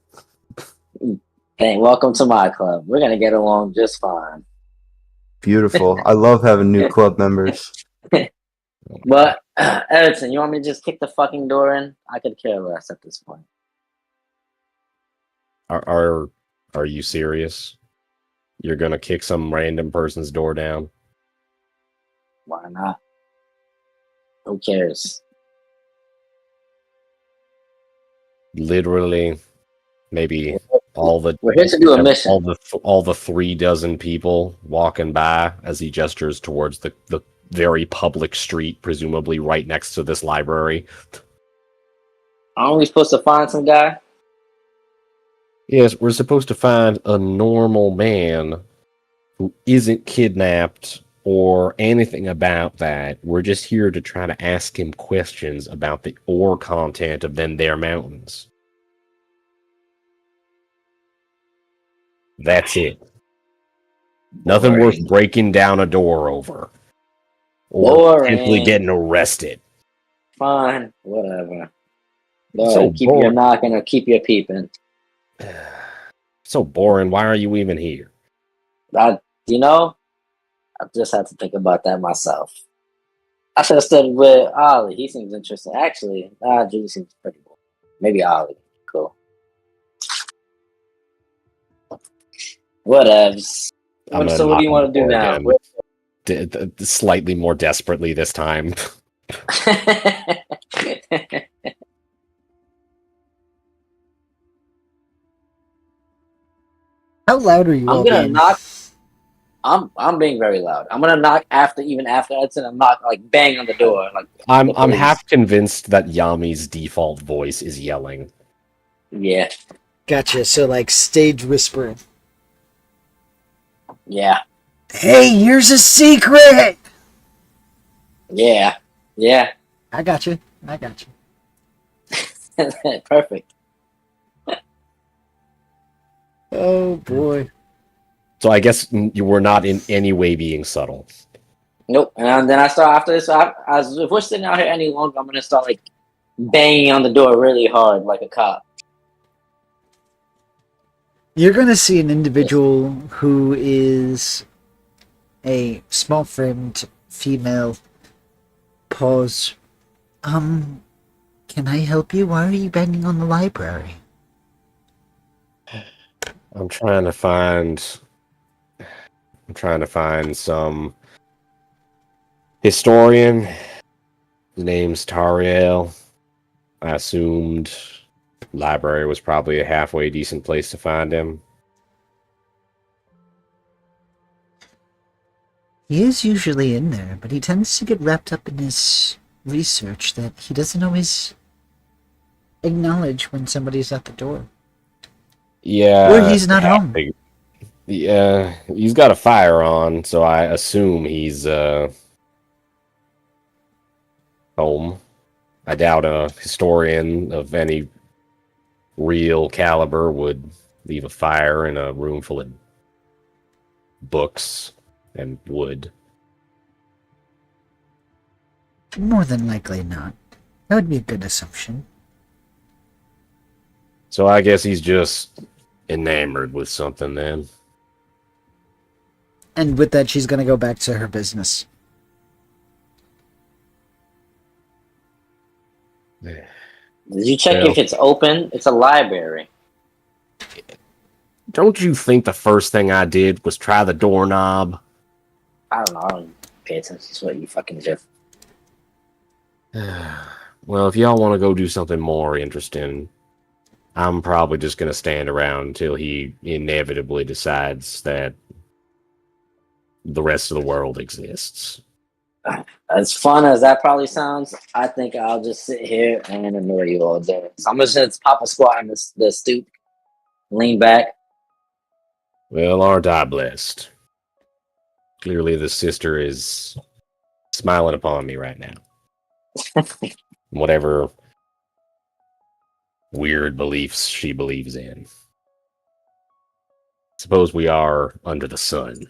Hey, welcome to my club. We're gonna get along just fine. Beautiful. I love having new club members. But Edison, you want me to just kick the fucking door in? I could care less at this point. Are you serious? You're gonna kick some random person's door down? Why not? Who cares? Literally, maybe all the We're here to do a mission. all the 36 people walking by as he gestures towards the very public street, presumably right next to this library. Aren't we supposed to find some guy? Yes, we're supposed to find a normal man who isn't kidnapped or anything about that. We're just here to try to ask him questions about the ore content of them there mountains. That's it. Nothing Boring. worth breaking down a door over. Or simply Boring. getting arrested. Fine, whatever. Go So ahead, keep your boring. knocking or keep your peeping. So boring. Why are you even here? I just had to think about that myself. I should have studied with Ollie. He seems interesting. Actually, Julie seems pretty cool. Maybe Ollie. Cool. Whatevs. I'm gonna So what knock do you on want the to do door now? again. Slightly more desperately this time. How loud are you all I'm gonna being? knock. I'm being very loud. I'm gonna knock even after Edson. I'm knock like bang on the door. Like I'm the police. half convinced that Yami's default voice is yelling. Yeah, Gotcha. So, like, stage whispering. yeah, Hey, here's a secret! yeah. I got you. Perfect. Oh boy. So I guess you were not in any way being subtle. Nope. And then I start after this. If we're sitting out here any longer, I'm gonna start like banging on the door really hard, like a cop. You're going to see an individual who is a small framed female pause. Can I help you? Why are you banging on the library? I'm trying to find some historian. His name's Tariel. I assumed library was probably a halfway decent place to find him. He is usually in there, but he tends to get wrapped up in his research that he doesn't always acknowledge when somebody's at the door. Yeah. Or he's not home. Yeah, he's got a fire on, so I assume he's home. I doubt a historian of any real caliber would leave a fire in a room full of books and wood. More than likely not. That would be a good assumption. So I guess he's just enamored with something then. And with that, she's going to go back to her business. Did you check Well, if it's open? It's a library. don't you think the first thing I did was try the doorknob? I don't know. I don't pay attention to what you fucking do. Well, if y'all want to go do something more interesting, I'm probably just going to stand around until he inevitably decides that the rest of the world exists. As fun as that probably sounds, I think I'll just sit here and annoy you all day. So I'm just pop a squat in the stoop, lean back. Well, aren't I blessed? Clearly, the sister is smiling upon me right now. Whatever weird beliefs she believes in. Suppose we are under the sun.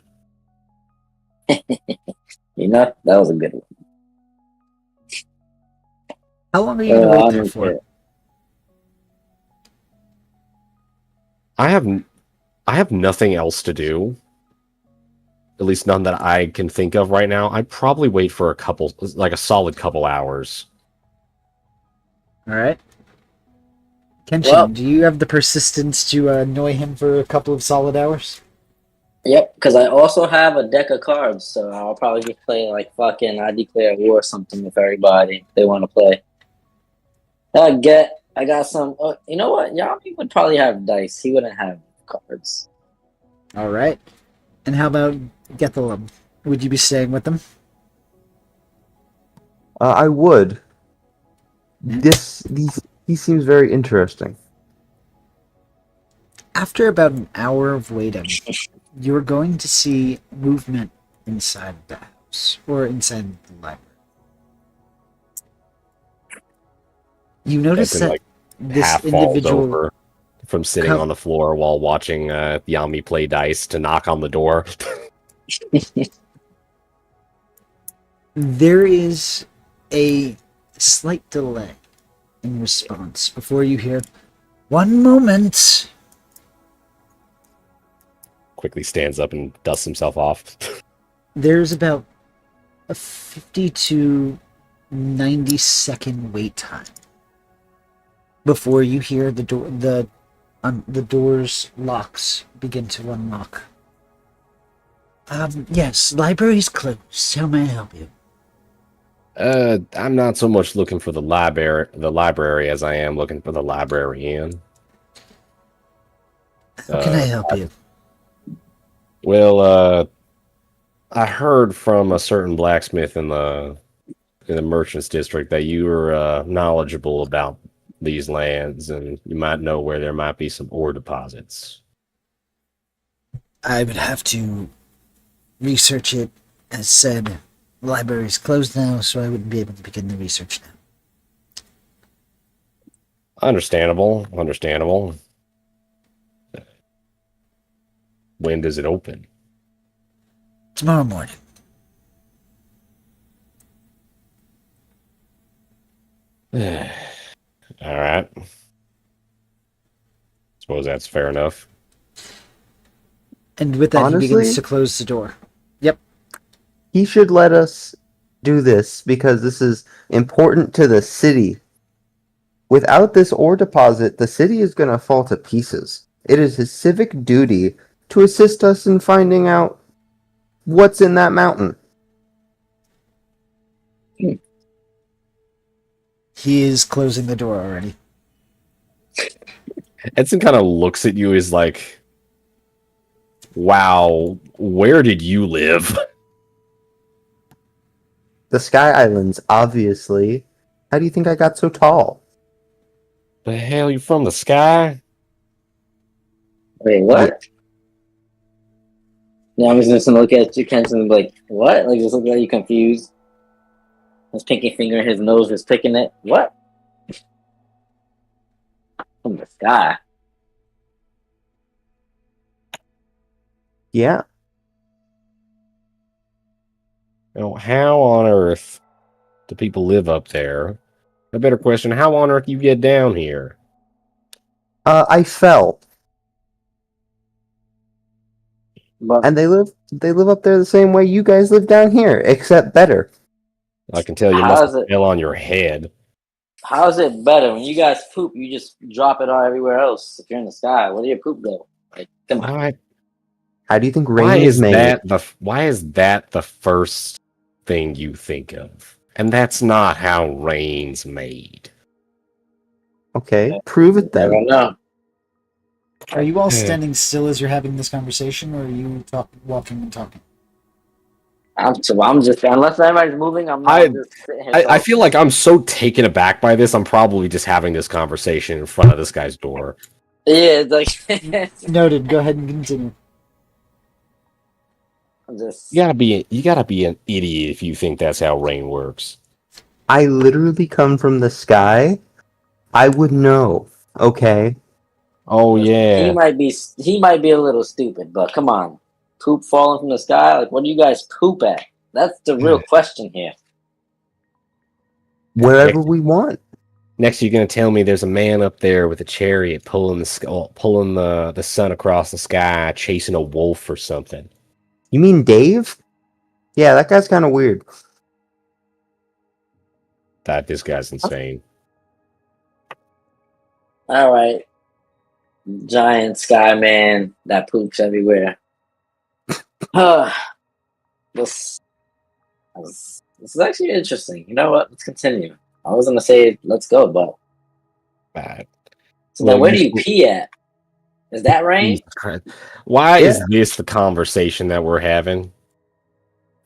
You know, that was a good one. How long are you going to wait there for? I have nothing else to do. At least none that I can think of right now. I'd probably wait for a solid couple hours. Alright. Kenshin, Well- do you have the persistence to annoy him for a couple of solid hours? Yep, because I also have a deck of cards, so I'll probably just play like fucking I declare war or something with everybody if they want to play. I got some. You know what? Yami would probably have dice. He wouldn't have cards. Alright. And how about Gethalum? Would you be staying with them? I would. He seems very interesting. After about an hour of waiting, you're going to see movement inside the house, or inside the library. You notice Captain, that this half falls individual... over from sitting Come- on the floor while watching Yami play dice to knock on the door. There is a slight delay in response before you hear, "One moment." Quickly stands up and dusts himself off. There's about a 50 to 90 second wait time before you hear the door's locks begin to unlock. Yes, library's closed. How may I help you? I'm not so much looking for the library as I am looking for the librarian. How can I help you? Well, I heard from a certain blacksmith in the merchants district that you were knowledgeable about these lands, and you might know where there might be some ore deposits. I would have to research it. As said, the library's closed now, so I wouldn't be able to begin the research now. Understandable. When does it open? Tomorrow morning. All right. Suppose that's fair enough. And with that, he begins Honestly? to close the door. Yep. He should let us do this because this is important to the city. Without this ore deposit, the city is going to fall to pieces. It is his civic duty to assist us in finding out what's in that mountain. He is closing the door already. Edson kind of looks at you as like, wow, where did you live? The Sky Islands, obviously. How do you think I got so tall? The hell, you from the sky? Wait, what? Yeah, I'm just gonna look at you, Kenton, and be like, what? Like, just look at you confused. His pinky finger, his nose is picking it. What? From the sky. Yeah. Now, how on earth do people live up there? A better question, how on earth you get down here? I fell. But And they live up there the same way you guys live down here, except better. I can tell you How must is it- fell on your head. how is it better? When you guys poop, you just drop it all everywhere else. If you're in the sky, where do your poop go? Like, come on. Why, How do you think why rain is is made? why is that the first thing you think of? And that's not how rain's made. Okay, prove it I then. don't know. Are you all Yeah. standing still as you're having this conversation, or are you walking and talking? I'm just, unless everybody's moving, I'm not just sitting here. I feel like I'm so taken aback by this, I'm probably just having this conversation in front of this guy's door. Yeah, it's like, Noted. Go ahead and continue. I'm just. You gotta be an idiot if you think that's how rain works. I literally come from the sky. I would know. Okay. Oh yeah. He might be a little stupid, but come on. Poop falling from the sky? Like, what do you guys poop at? That's the real question here. Wherever we want. Next, you're gonna tell me there's a man up there with a chariot pulling the sun across the sky, chasing a wolf or something. You mean Dave? Yeah, that guy's kind of weird. This guy's insane. All right. Giant sky man that poops everywhere. This is actually interesting. You know what? Let's continue. I was gonna say let's go, but Bad. so Well, then where do you- you pee at? Is that rain? Jesus Christ. Why is Yeah. this the conversation that we're having?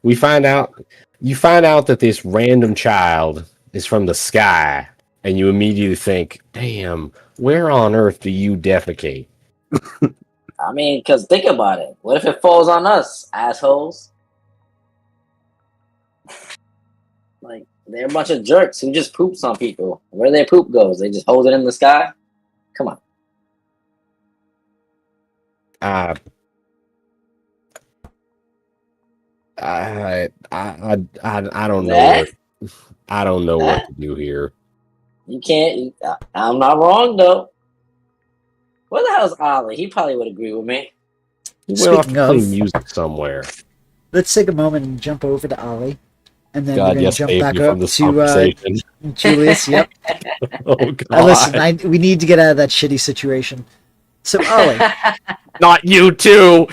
You find out that this random child is from the sky, and you immediately think, damn, where on earth do you defecate? I mean, because think about it. What if it falls on us, assholes? Like, they're a bunch of jerks who just poops on people. Where their poop goes, they just hold it in the sky? Come on. I don't know. That? I don't know what to do here. You can't. I'm not wrong, though. Where the hell's Ollie? He probably would agree with me. We'll have to Speaking play of- music somewhere. Let's take a moment and jump over to Ollie, and then we're God, going to yes, jump save back me from up this to conversation. Julius. Yep. Oh God! Listen, we need to get out of that shitty situation. So Ollie, Not you too.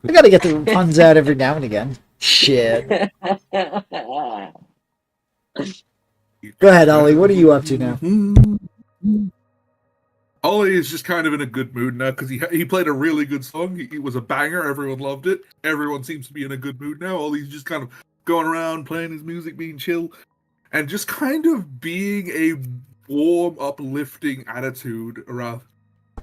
I got to get the puns out every now and again. Shit. Go ahead, Ollie. What are you up to now? Ollie is just kind of in a good mood now because he played a really good song. It was a banger. Everyone loved it. Everyone seems to be in a good mood now. Ollie's just kind of going around playing his music, being chill, and just kind of being a warm, uplifting attitude around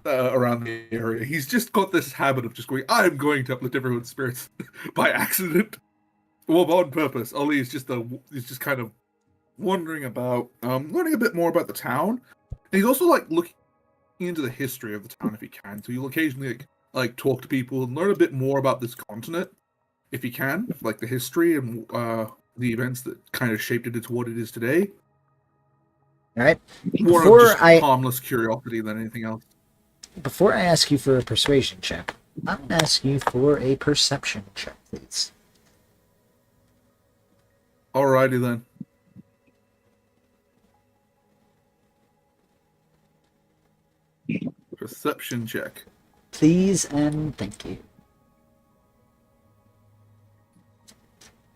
the area. He's just got this habit of just going, "I'm going to uplift everyone's spirits" by accident, or on purpose. Ollie is just kind of wondering about, learning a bit more about the town. And he's also like looking into the history of the town if he can. So you'll occasionally like like talk to people and learn a bit more about this continent, if you can, like the history and the events that kind of shaped it into what it is today. All right. More of just harmless curiosity than anything else. Before I ask you for a persuasion check, I'm going to ask you for a perception check, please. Alrighty then. Perception check. Please and thank you.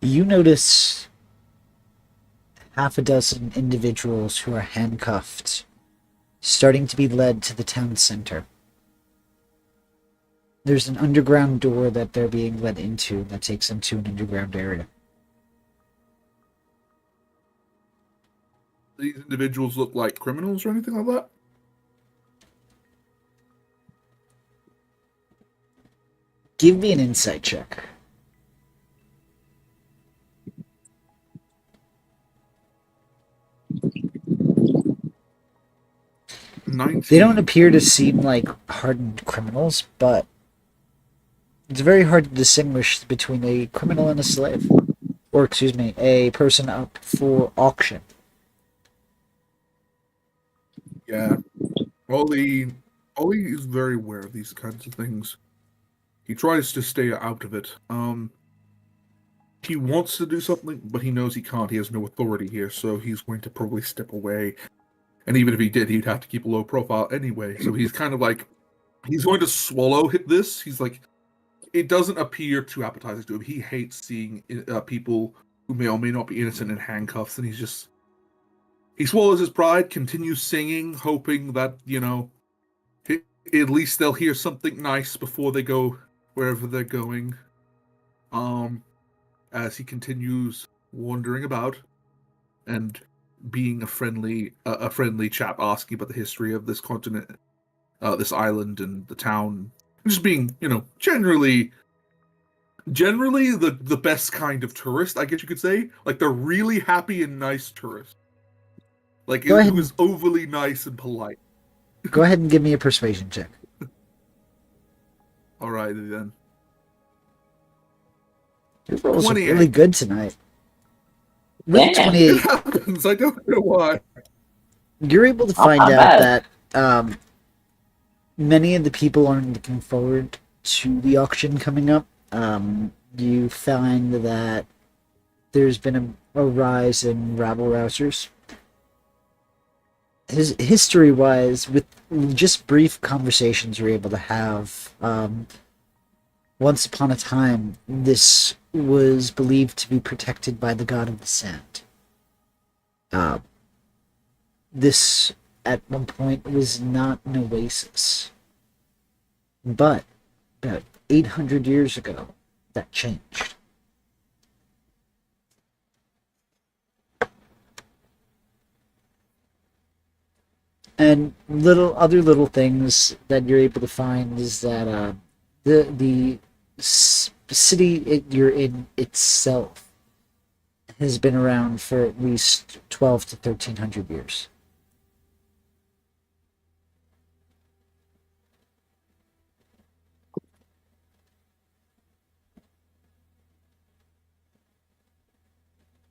You notice half a dozen individuals who are handcuffed, starting to be led to the town center. There's an underground door that they're being led into that takes them to an underground area. These individuals look like criminals or anything like that? Give me an insight check. They don't appear to seem like hardened criminals, but it's very hard to distinguish between a criminal and a slave. Or, excuse me, a person up for auction. Yeah. Ollie is very aware of these kinds of things. He tries to stay out of it. He wants to do something, but he knows he can't. He has no authority here, so he's going to probably step away. And even if he did, he'd have to keep a low profile anyway. So he's kind of like, he's going to swallow this. He's like, it doesn't appear too appetizing to him. He hates seeing people who may or may not be innocent in handcuffs, and he swallows his pride, continues singing, hoping that, at least they'll hear something nice before they go wherever they're going. As he continues wandering about and being a friendly chap, asking about the history of this continent, this island, and the town, and just being, generally the best kind of tourist, I guess you could say. Like, they're really happy and nice tourists. Like, it was overly nice and polite. Go ahead and give me a persuasion check. Alrighty then. Your rolls are really good tonight. Damn. 28. It happens. I don't know why. You're able to find out that many of the people aren't looking forward to the auction coming up. You find that there's been a rise in rabble-rousers. History-wise, with just brief conversations you're able to have, once upon a time, this was believed to be protected by the god of the sand. This, at one point, was not an oasis. But, about 800 years ago, that changed. And other little things that you're able to find is that the city you're in itself has been around for at least 12 to 1300 years.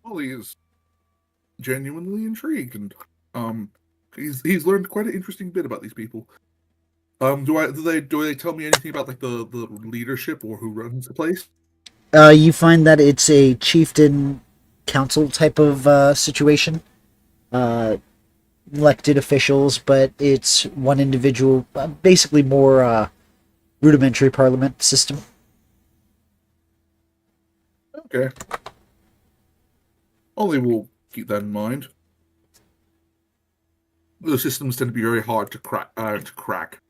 Well, he is genuinely intrigued, and he's learned quite an interesting bit about these people. Do they tell me anything about like the leadership or who runs the place? You find that it's a chieftain council type of situation. Elected officials, but it's one individual, basically more rudimentary parliament system. Okay. Ollie will keep that in mind. Those systems tend to be very hard to crack.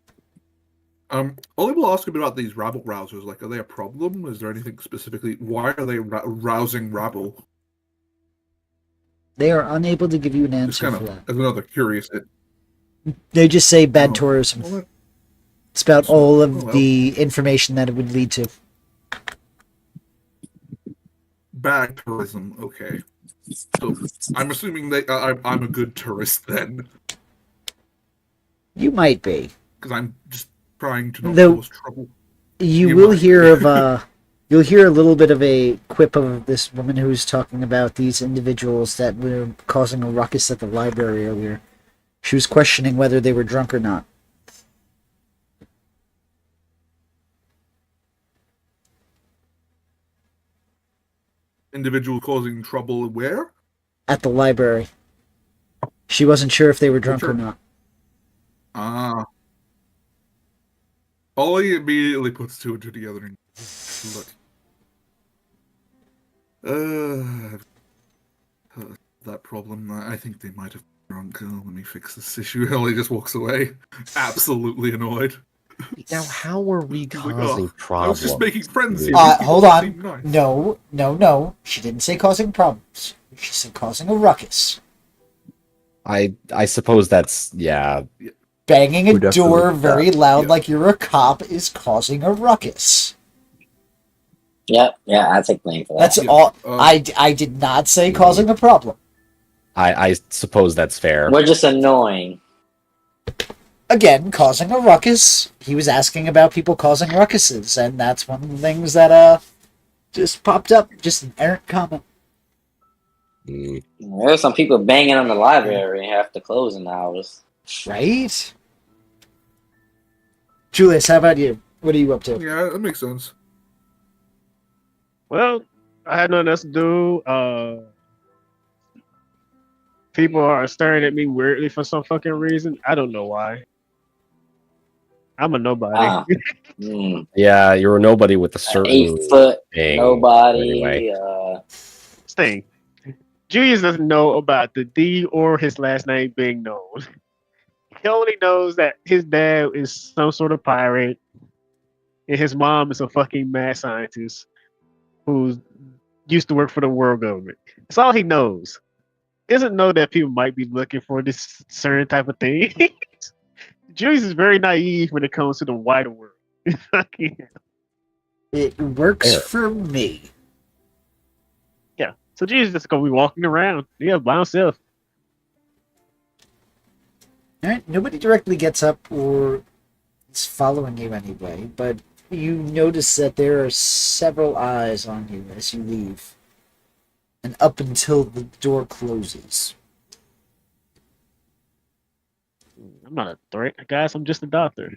Ollie will ask a bit about these rabble rousers. Like, are they a problem? Is there anything specifically? Why are they rousing rabble? They are unable to give you an answer Just for that. as another curious. They just say bad tourism. Well, It's about all of the information that it would lead to. bad tourism. Okay. So I'm assuming that I'm a good tourist then, You might be. because I'm just trying to not Though- cause trouble. You You will might. hear of you'll hear a little bit of a quip of this woman who's talking about these individuals that were causing a ruckus at the library earlier. She was questioning whether they were drunk or not. Individual causing trouble where? At the library. She wasn't sure if they were drunk or Sure. not. Ah. Ollie immediately puts two and two together and look. That problem. I think they might have been drunk. Let me fix this issue. Ollie just walks away, absolutely annoyed. Now, how are we He's like, causing "Oh, I problems? was just making friends here. dude? These people Hold all on. seem nice." No. She didn't say causing problems. She said causing a ruckus. I suppose that's yeah. Banging Who a definitely door did very that. loud Yeah. like you're a cop is causing a ruckus. Yep, yeah, I take blame for that. That's Yeah. all. Uh, I did not say causing a problem. I suppose that's fair. We're just annoying. Again, causing a ruckus. He was asking about people causing ruckuses, and that's one of the things that just popped up. Just an errant comment. Mm. There's some people banging on the library after closing hours. Right? Julius, how about you? What are you up to? Yeah, that makes sense. Well, I had nothing else to do. People are staring at me weirdly for some fucking reason. I don't know why. I'm a nobody. Ah. Mm. Yeah, you're a nobody with a certain 8 foot, thing. nobody. Anyway. Sting. Julius doesn't know about the D or his last name being known. He only knows that his dad is some sort of pirate, and his mom is a fucking mad scientist who used to work for the world government. That's all he knows. He doesn't know that people might be looking for this certain type of thing. Julius is very naive when it comes to the wider world. It works Fair. for me. Yeah. So Julius is just gonna be walking around, by himself. Alright, nobody directly gets up or is following you anyway, but you notice that there are several eyes on you as you leave. And up until the door closes. I'm not a threat, guys. I'm just a doctor.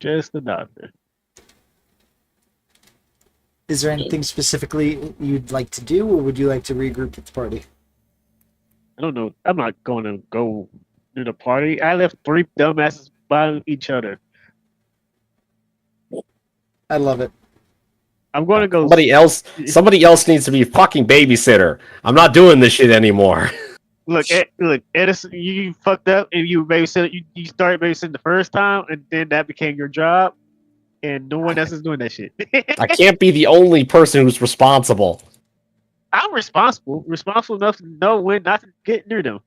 Just a doctor. Is there anything specifically you'd like to do, or would you like to regroup with the party? I don't know. I'm not going to go to the party. I left 3 dumbasses by each other. I love it. I'm going to go. Somebody else needs to be fucking babysitter. I'm not doing this shit anymore. Look, Edison, you fucked up and you babysit. You started babysitting the first time, and then that became your job, and no one else is doing that shit. I can't be the only person who's responsible. I'm responsible enough to know when not to get near them.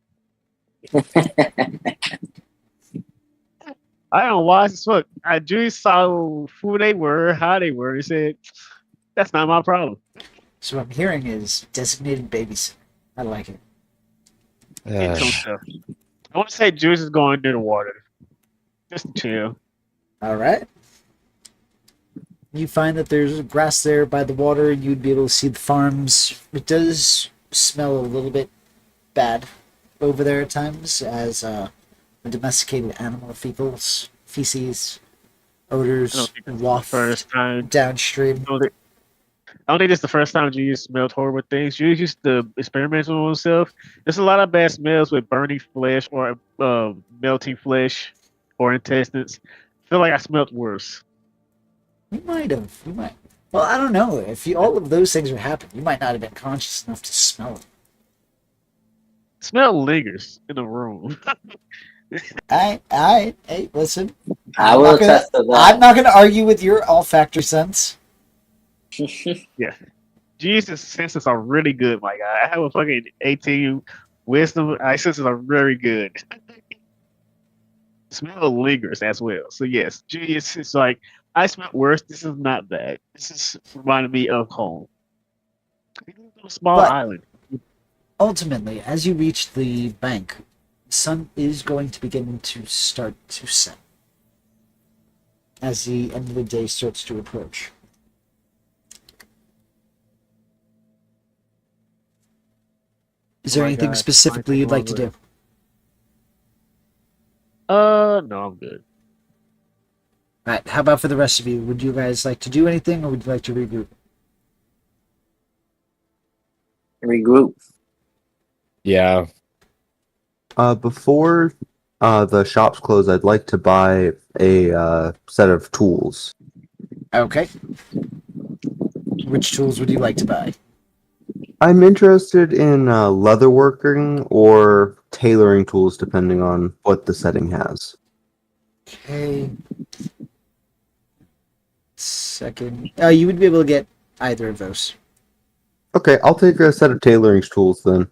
I am wise as fuck. I just saw who they were, how they were, and said, "That's not my problem." So what I'm hearing is designated babysitter. I like it. Get some stuff. I want to say Juice is going near the water, just to chill. All right. You find that there's grass there by the water, and you'd be able to see the farms. It does smell a little bit bad over there at times, as the domesticated animal feces, I don't odors think it's the waft first time. downstream. I don't think it's the first time Julius smelled horrible things. Julius used to experiment on himself. There's a lot of bad smells with burning flesh or melting flesh or intestines. I feel like I smelled worse. You might have. You might. Well, I don't know. If all of those things were happening, you might not have been conscious enough to smell it. Smell lingers in the room. Hey, listen. I I'm will not gonna- attest to that. I'm not going to argue with your olfactory sense. Jesus' senses are really good, my guy. I have a fucking 18 wisdom. My senses are very good. Smell lingers as well. So yes, Julius is like, I smell worse. This is not bad. This is reminding me of home. A small But- island. Ultimately, as you reach the bank, the sun is going to begin to start to set. as the end of the day starts to approach. Is there My anything God, specifically might you'd take like to longer. do? No, I'm good. All right, how about for the rest of you? Would you guys like to do anything, or would you like to regroup? Regroup. Yeah. Before the shops close, I'd like to buy a set of tools. Okay. Which tools would you like to buy? I'm interested in leatherworking or tailoring tools, depending on what the setting has. Okay. Second. You would be able to get either of those. Okay, I'll take a set of tailoring tools then.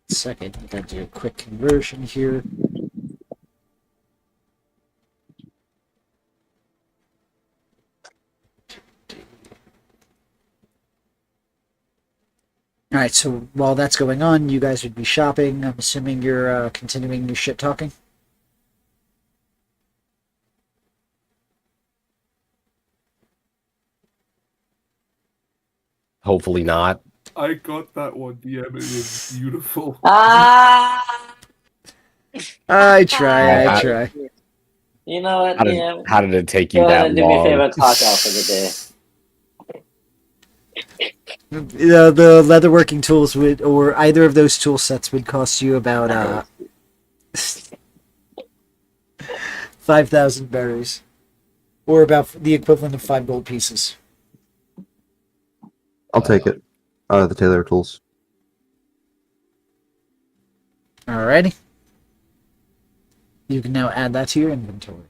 Second. I gotta do a quick conversion here. All right, so while that's going on, you guys would be shopping. I'm assuming you're continuing your shit talking. Hopefully not. I got that one. Yeah, it was beautiful. Ah. I try. You know what? Yeah. How did it take you Go ahead that and do me a favor long? and clock out for the day. The leatherworking tools would, or either of those tool sets would cost you about 5,000 berries, or about the equivalent of 5 gold pieces. I'll take it. The tailor tools. Alrighty. You can now add that to your inventory.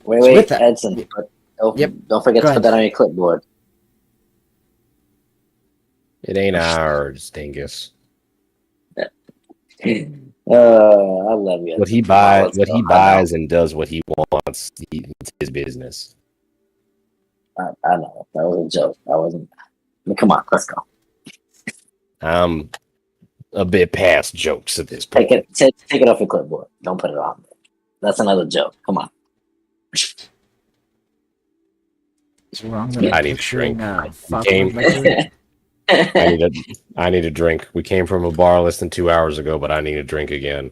Wait, So with wait, that- Edson. Don't, Yep. don't forget Go to put ahead. that on your clipboard. It ain't ours, dingus. I love you. What he Edson. Come on, buys, let's what go. he I know. buys, and does what he wants. It's his business. I know. That was a joke. That wasn't. I mean, come on, let's go. I'm a bit past jokes at this point. Take it off your clipboard. Don't put it on there. That's another joke. Come on. It's wrong. I need a drink. Fopling Game. liquor. I need a drink. We came from a bar less than 2 hours ago, but I need a drink again.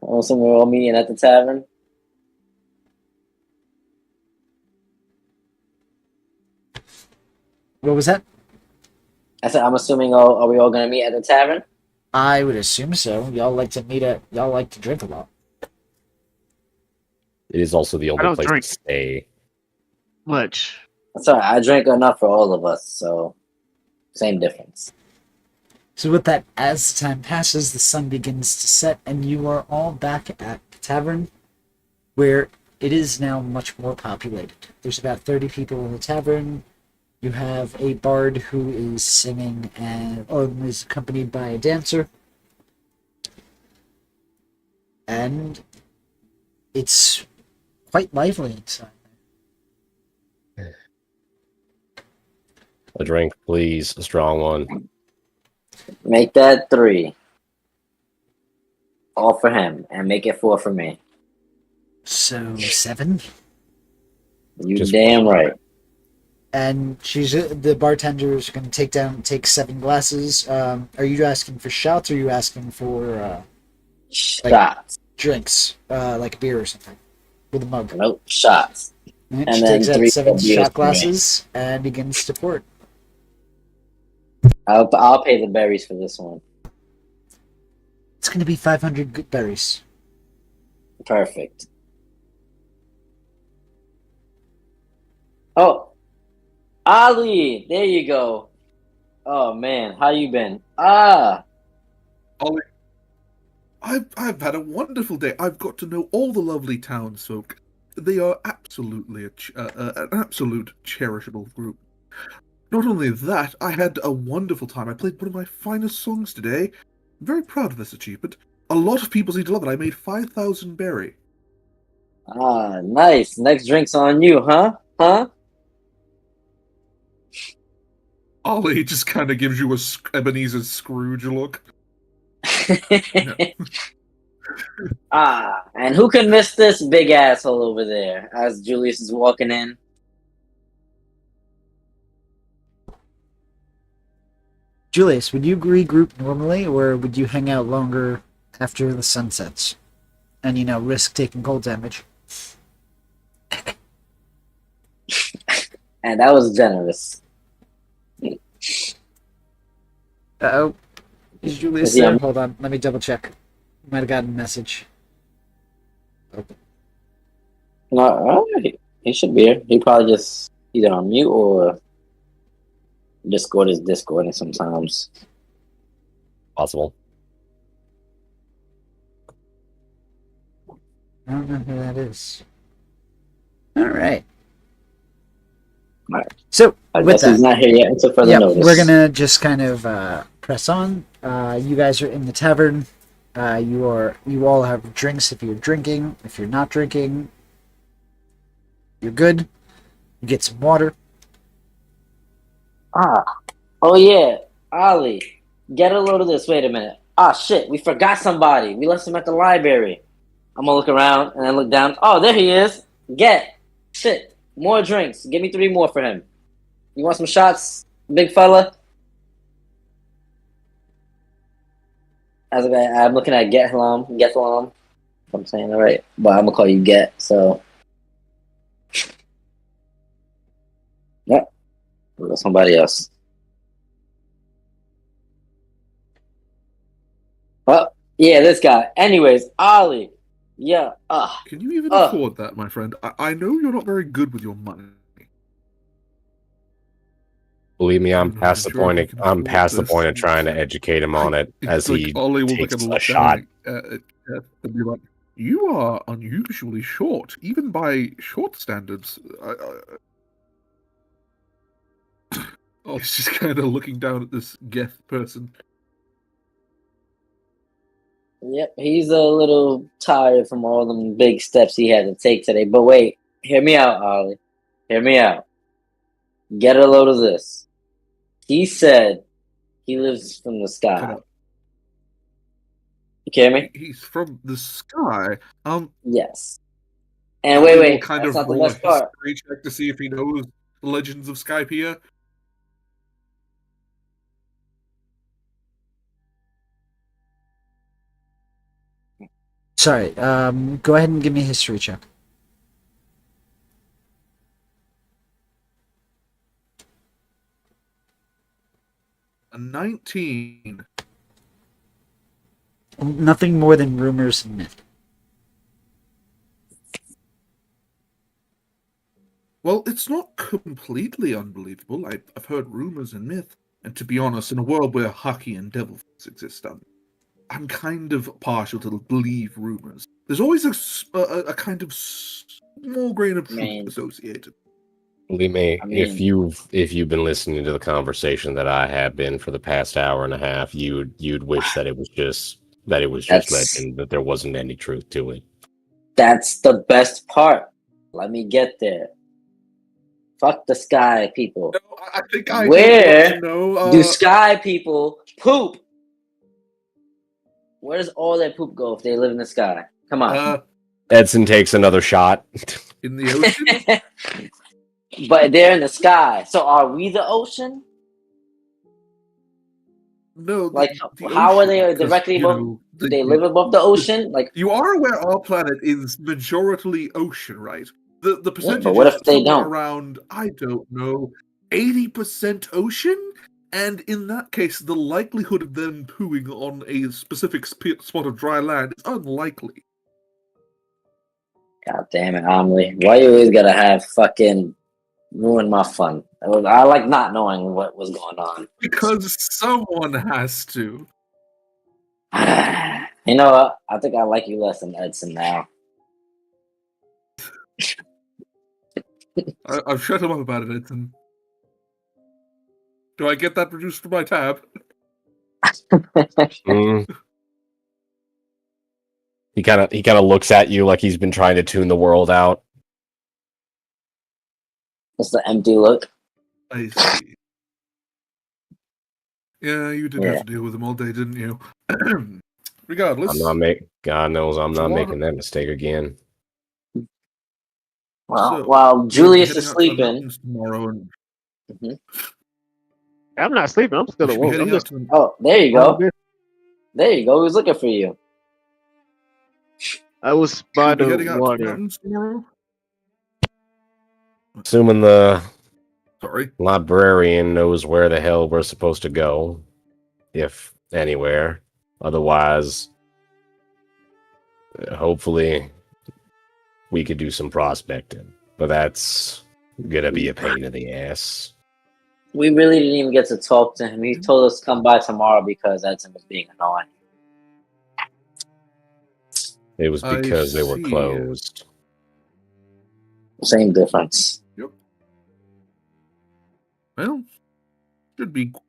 Also, we're all meeting at the tavern. What was that? I said, I'm assuming. Are we all gonna meet at the tavern? I would assume so. Y'all like to drink a lot. It is also the only don't place drink. to stay. Much. Sorry, I drank enough for all of us, so same difference. So with that, as the time passes, the sun begins to set, and you are all back at the tavern, where it is now much more populated. There's about 30 people in the tavern. You have a bard who is singing and is accompanied by a dancer. And it's quite lively inside. A drink, please. A strong one. Make that 3. All for him, and make it 4 for me. So 7. You Just damn one. right. And the bartender is going to take 7 glasses. Are you asking for shots, or are you asking for Shots. drinks, like a beer or something, with a mug? Nope, shots. And And she then takes out 3 7 beers shot for me. glasses and begins to pour it. I'll pay the berries for this one. It's going to be 500 good berries. Perfect. Oh, Ali, there you go. Oh man, how you been? Ollie, I've had a wonderful day. I've got to know all the lovely townsfolk. They are absolutely an absolute cherishable group. Not only that, I had a wonderful time. I played one of my finest songs today. I'm very proud of this achievement. A lot of people seem to love it. I made 5,000 berry. Nice. Next drink's on you, huh? Huh? Ollie just kind of gives you a Ebenezer Scrooge look. And who can miss this big asshole over there as Julius is walking in? Julius, would you regroup normally, or would you hang out longer after the sun sets? And, risk taking cold damage? And that was generous. Uh-oh. Is Julius Is he there? on- Hold on, let me double check. Might have gotten a message. No, he should be here. He probably just either on mute or Discord is Discording sometimes. Possible. I don't know who that is. Alright. Alright. So, I with guess that, he's not here yet until further yeah, notice. we're gonna just kind of press on. You guys are in the tavern. You all have drinks if you're drinking. If you're not drinking, you're good. You get some water. Oh yeah, Ollie, get a load of this. Wait a minute. Shit, we forgot somebody. We left him at the library. I'm gonna look around and then look down. Oh, there he is. Shit, more drinks. Give me 3 more for him. You want some shots, big fella? I'm looking at Gethalam. If I'm saying it right, but I'm gonna call you Get. So, yep. We'll go somebody else. Oh, yeah, this guy. Anyways, Ollie. Yeah. Can you even afford that, my friend? I know you're not very good with your money. Believe me, I'm I'm past the sure point. you can I'm afford past the this. point of trying to educate him on it as Like, he Ollie will takes look a at shot. and be like, "You are unusually short, even by short standards." Oh, he's just kind of looking down at this Geth person. Yep, he's a little tired from all them big steps he had to take today. But wait, hear me out, Ollie. Hear me out. Get a load of this. He said he lives from the sky. Cut out. You hear me? He's from the sky. Yes. And Ollie will wait, kind that's of not the roll a best part. history check to see if he knows the legends of Skypiea. Sorry, go ahead and give me a history check. A 19. Nothing more than rumors and myth. Well, it's not completely unbelievable. I've heard rumors and myth, and to be honest, in a world where hockey and devils exist, I'm kind of partial to believe rumors. There's always a kind of small grain of truth associated. Believe me, if you've been listening to the conversation that I have been for the past hour and a half, you'd wish that it was just legend, that there wasn't any truth to it. That's the best part. Let me get there. Fuck the sky people. No, I think I Where know, do sky people poop? Where does all their poop go if they live in the sky? Come on. Edson takes another shot. In the ocean? But they're in the sky. So are we the ocean? No. Like, the how are they ocean, directly above? Do they live above the ocean? Like, you are aware our planet is majority ocean, right? The percentage but what is if they somewhere don't? around, I don't know, 80% ocean? And in that case, the likelihood of them pooing on a specific spot of dry land is unlikely. God damn it, Amelie. Why you always gotta have fucking ruin my fun? I like not knowing what was going on. Because someone has to. You know what? I think I like you less than Edson now. I've shut him up about it, Edson. Do I get that produced to my tab? He kind of looks at you like he's been trying to tune the world out. It's the empty look. I see. Yeah, you did Yeah. have to deal with them all day, didn't you? Regardless, I'm not make. God knows I'm not So what- making that mistake again. Well, So, while we'll be Julius heading is out to the sleeping, mountains tomorrow, and I'm not sleeping. I'm still we should be awake. I'm heading out just. to the oh, there you go. There you go. He was looking for you. I was by we'll be the heading out to the water. mountains tomorrow. Assuming the Sorry. librarian knows where the hell we're supposed to go, if anywhere. Otherwise, hopefully, we could do some prospecting. But that's gonna be a pain in the ass. We really didn't even get to talk to him. He told us to come by tomorrow because Edson was being annoying. It was I because they were see. closed. Same difference. Well,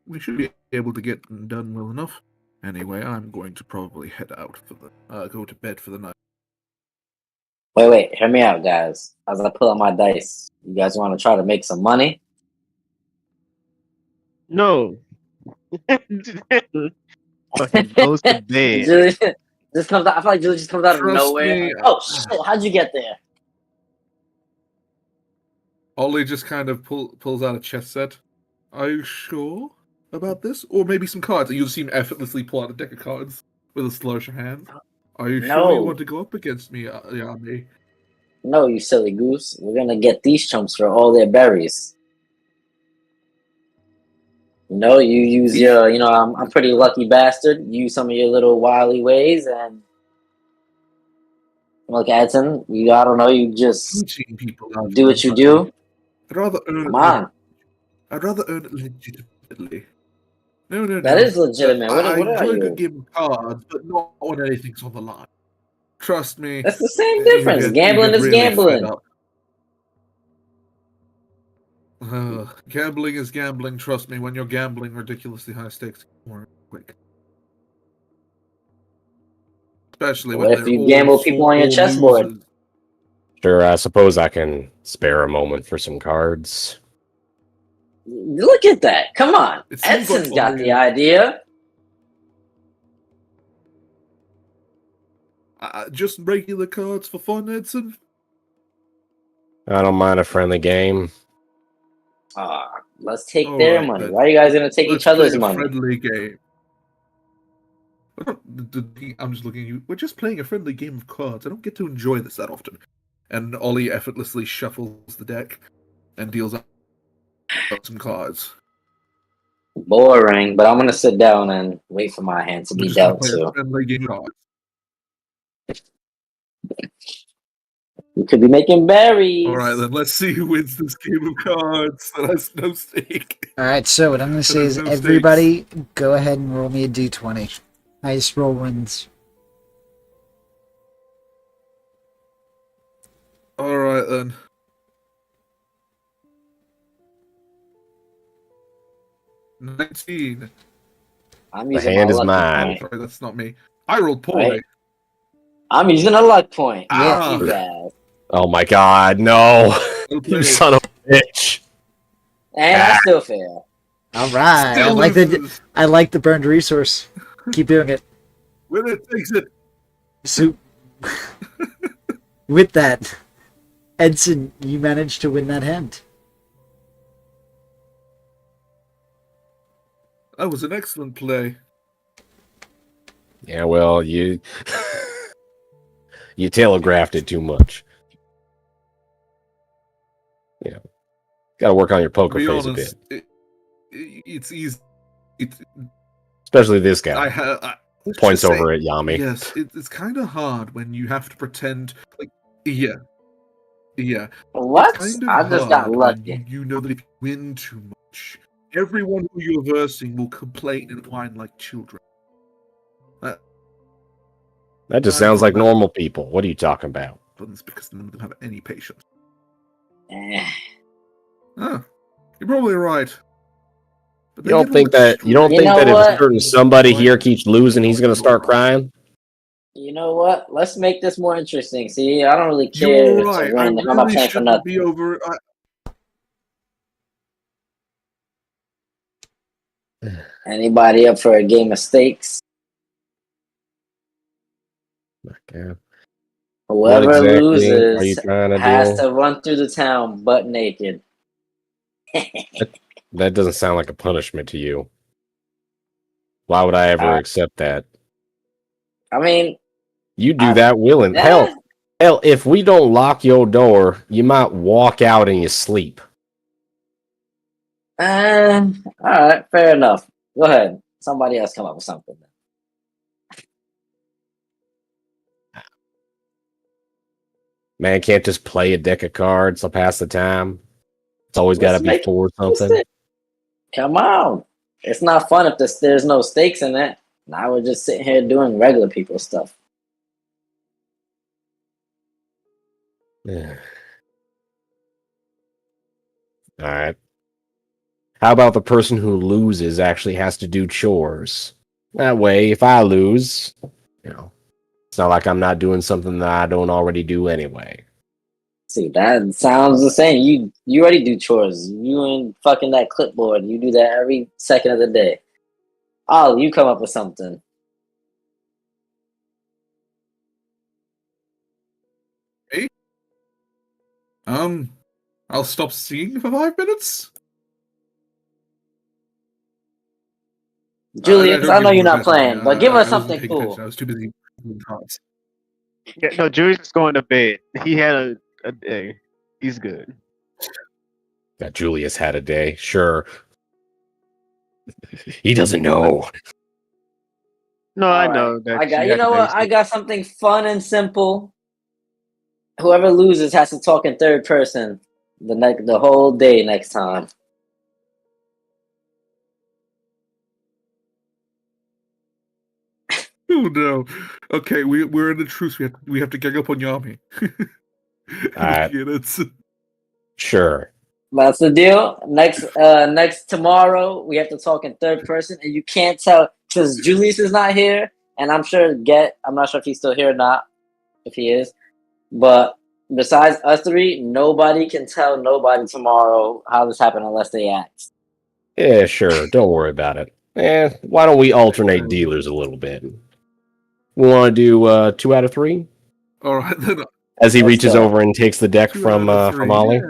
we should be able to get them done well enough. Anyway, I'm going to probably head out for the go to bed for the night. Wait, hear me out, guys. As I pull out my dice, you guys want to try to make some money? No. Fucking goes to bed. Julius just comes out. I feel like Julius just comes out of Trust nowhere. me, Oh shit! How'd you get there? Ollie just kind of pulls out a chess set. Are you sure about this? Or maybe some cards. You'll see him effortlessly pull out a deck of cards with a flourish of hand. Are you sure No. you want to go up against me, Yami? No, you silly goose. We're gonna get these chumps for all their berries. No, you use your. I'm pretty lucky bastard. Use some of your little wily ways and. Look, Edson, I don't know. You just Teaching people how to do what you earn do. money. I'd rather earn Come it. on, I'd rather earn it legitimately. No. that is legitimate. I What enjoy are a good you? game of cards, but not when anything's on the line. Trust me. That's the same you difference. get Gambling is really fed gambling. up. Gambling is gambling. Trust me, when you're gambling ridiculously high stakes, more quick. Especially when What if they're you all gamble people on your sore chessboard? losers. Sure, I suppose I can spare a moment for some cards. Look at that! Come on, It seems like Edson's got only- the idea. Just regular cards for fun, Edson. I don't mind a friendly game. Let's take All their right, money. then. Why are you guys gonna take Let's each other's play a money? friendly game. I'm just looking at you. We're just playing a friendly game of cards. I don't get to enjoy this that often. And Ollie effortlessly shuffles the deck and deals out some cards. Boring, but I'm gonna sit down and wait for my hand to We're be just gonna dealt play a to. friendly game of cards. You could be making berries. All right, then let's see who wins this game of cards. That has no stake. All right, so what I'm going to say is There's no stakes. everybody go ahead and roll me a d20. Highest roll wins. All right then. $19. I'm The using hand my is lucky mine. point. Sorry, that's not me. I rolled poorly. Right. I'm using a luck point. Ah. You guys. Oh my god, no! Well You played. son of a bitch! And I still fail. All right, Still loses. I like the burned resource. Keep doing it. Winner takes it. So, with that, Edson, you managed to win that hand. That was an excellent play. Yeah, well, you you telegraphed it too much. Yeah, got to work on your To poker be face honest, a bit, it's easy. especially this guy. Let's Points just say, over at Yami. Yes, it's kind of hard when you have to pretend like, yeah. What? Kind of I just got hard when lucky. You know that if you win too much, everyone who you're versing will complain and whine like children. That just sounds like normal people. What are you talking about? But it's because none of them have any patience. Eh. Ah, you're probably right. But You they don't get think all that you don't You think know that if what? a certain somebody here keeps losing, he's gonna start crying? You know what? Let's make this more interesting. See, I don't really care You're to right. I win if I'm not really playing for shouldn't nothing. be over. Anybody up for a game of stakes? Okay. What Whoever exactly are you loses trying to has do? to run through the town butt naked. That doesn't sound like a punishment to you. Why would I ever accept that? I mean, You do that willing. yeah. Hell, if we don't lock your door, you might walk out in your sleep. All right, fair enough. Go ahead. Somebody else come up with something. Man, can't just play a deck of cards to pass the time. It's always got to Let's be make for it something. interesting. Come on. It's not fun if there's no stakes in it. Now we're just sitting here doing regular people stuff. Yeah. All right. How about the person who loses actually has to do chores? That way, if I lose, it's not like I'm not doing something that I don't already do anyway. See, that sounds the same. You already do chores. You and fucking that clipboard. You do that every second of the day. Oh, you come up with something. Hey? I'll stop singing for 5 minutes. Julius, I know you're not playing, but give us I wasn't something paying cool. attention. I was too busy doing cards. Yeah, no, Julius is going to bed. He had a day. He's good. That Julius had a day. Sure. He doesn't know. No, I All know right. that. I got. she You had know a what? day, I got something fun and simple. Whoever loses has to talk in third person the whole day next time. Oh no. Okay, we're in the truce. We have to gang up on Yami. Alright. Yeah, that's Sure. That's the deal. Next tomorrow we have to talk in third person, and you can't tell because Julius is not here, and I'm not sure if he's still here or not. If he is, but besides us three, nobody can tell nobody tomorrow how this happened unless they ask. Yeah, sure. Don't worry about it. Why don't we alternate dealers a little bit? We want to do 2 out of 3? all right then. As he Let's reaches go. over and takes the deck 2 from out of 3, Ollie. yeah.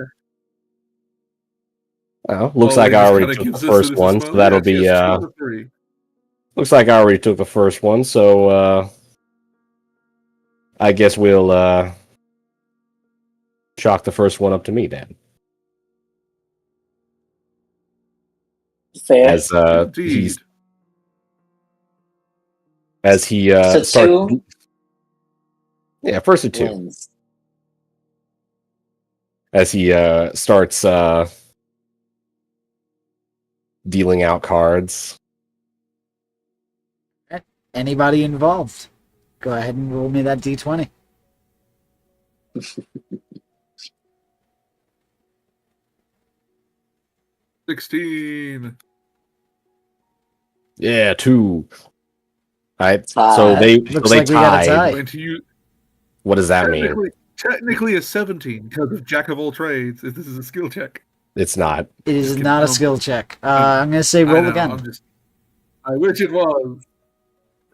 Oh, looks Ollie like I just already kinda took gives the us first this one, smile. so that'll Yes, be yes, 2 out of 3. looks like I already took the first one, so I guess we'll chalk the first one up to me then. Fair. As Indeed. he So starts. 2 Yeah, first of 2. wins. As he starts dealing out cards. Anybody involved? Go ahead and roll me that d20. $16. Yeah, 2. All right, so Tie. they Looks like we got a tie. Going to use What does that mean? technically a 17 because of Jack of all trades. If this is a skill check. It's not. It is Just not a kidding. skill check. I'm going to say I roll know, again. I wish it was.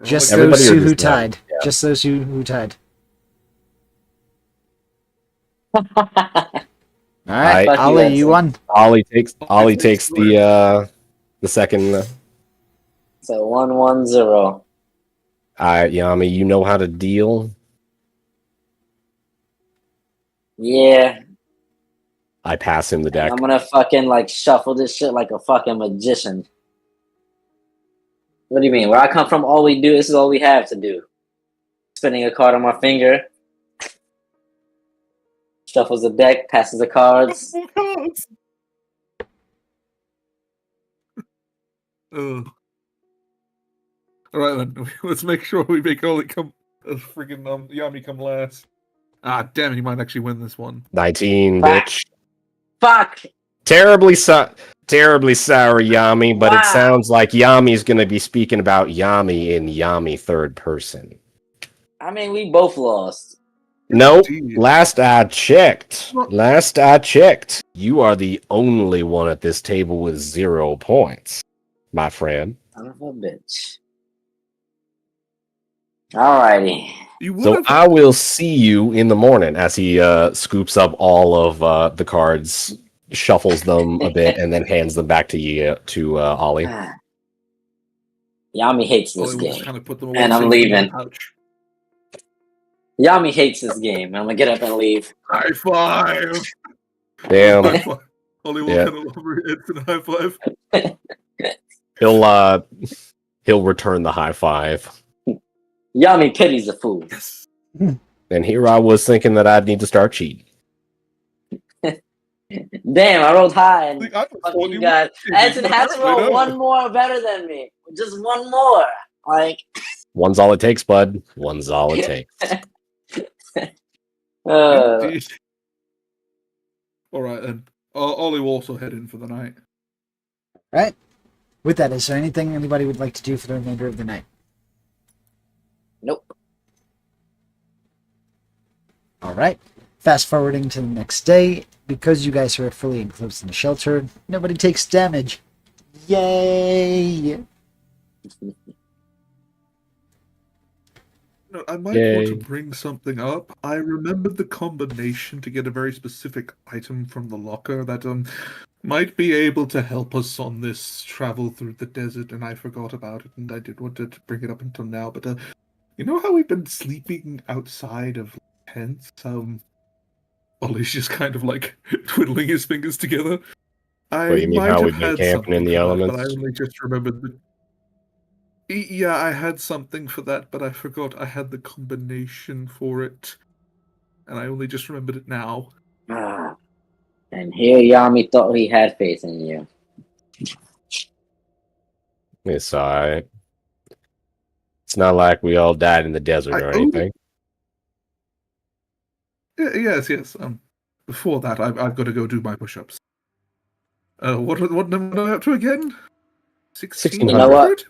Just Everybody those or two who just them? tied. Yeah. Just those who tied. All right, Fuck you, Ollie, Edson. you won. Ollie takes the second. So 1-1-0. Yami, you know how to deal. Yeah, I pass him the deck. I'm gonna fucking like shuffle this shit like a fucking magician. What do you mean? Where I come from, all we do, this is all we have to do. Spinning a card on my finger. Shuffles the deck, passes the cards. Ugh. All right then, let's make sure we make Ollie come, freaking Yami come last. Ah, damn it, he might actually win this one. 19, Fuck. bitch. Fuck! Terribly sorry, Yami, but Wow. it sounds like Yami's going to be speaking about Yami in Yami third person. I mean, we both lost. Nope. Indeed. Last I checked, you are the only one at this table with 0 points, my friend. Son of a bitch. Alrighty. You would So have. I will see you in the morning as he scoops up all of the cards, shuffles them a bit, and then hands them back to you to Ollie. Yami hates this Ollie will just game. kind of put them away And I'm safely in the leaving. pouch. Yami hates this game. I'm gonna get up and leave. High five! Damn. High five. Ollie will Yeah. kind of over instant high five. He'll return the high five. Yami pities the fool. Yes. And here I was thinking that I'd need to start cheating. Damn, I rolled high and Like, I fuck thought you you guys. would- Edson has to Apparently roll not. one more better than me. Just one more. Like, One's all it takes, bud. One's all it takes. Indeed. All right then. Ollie will also head in for the night. Right. With that, is there anything anybody would like to do for the remainder of the night? nope. All right. Fast forwarding to the next day, because you guys are fully enclosed in the shelter, nobody takes damage. Yay! No, I might Yay. want to bring something up. I remembered the combination to get a very specific item from the locker that might be able to help us on this travel through the desert, and I forgot about it, and I did want to bring it up until now. But you know how we've been sleeping outside of tents? Ollie's just kind of like twiddling his fingers together. What, you mean might how have we've been had camping in something the for that, elements? But I only just remembered that. Yeah, I had something for that, but I forgot I had the combination for it, and I only just remembered it now. Ah. And here Yami thought he had faith in you. It's alright. It's not like we all died in the desert or I- anything. Yes. Before that, I've got to go do my push-ups. What number am I up to again? 1600. You know what?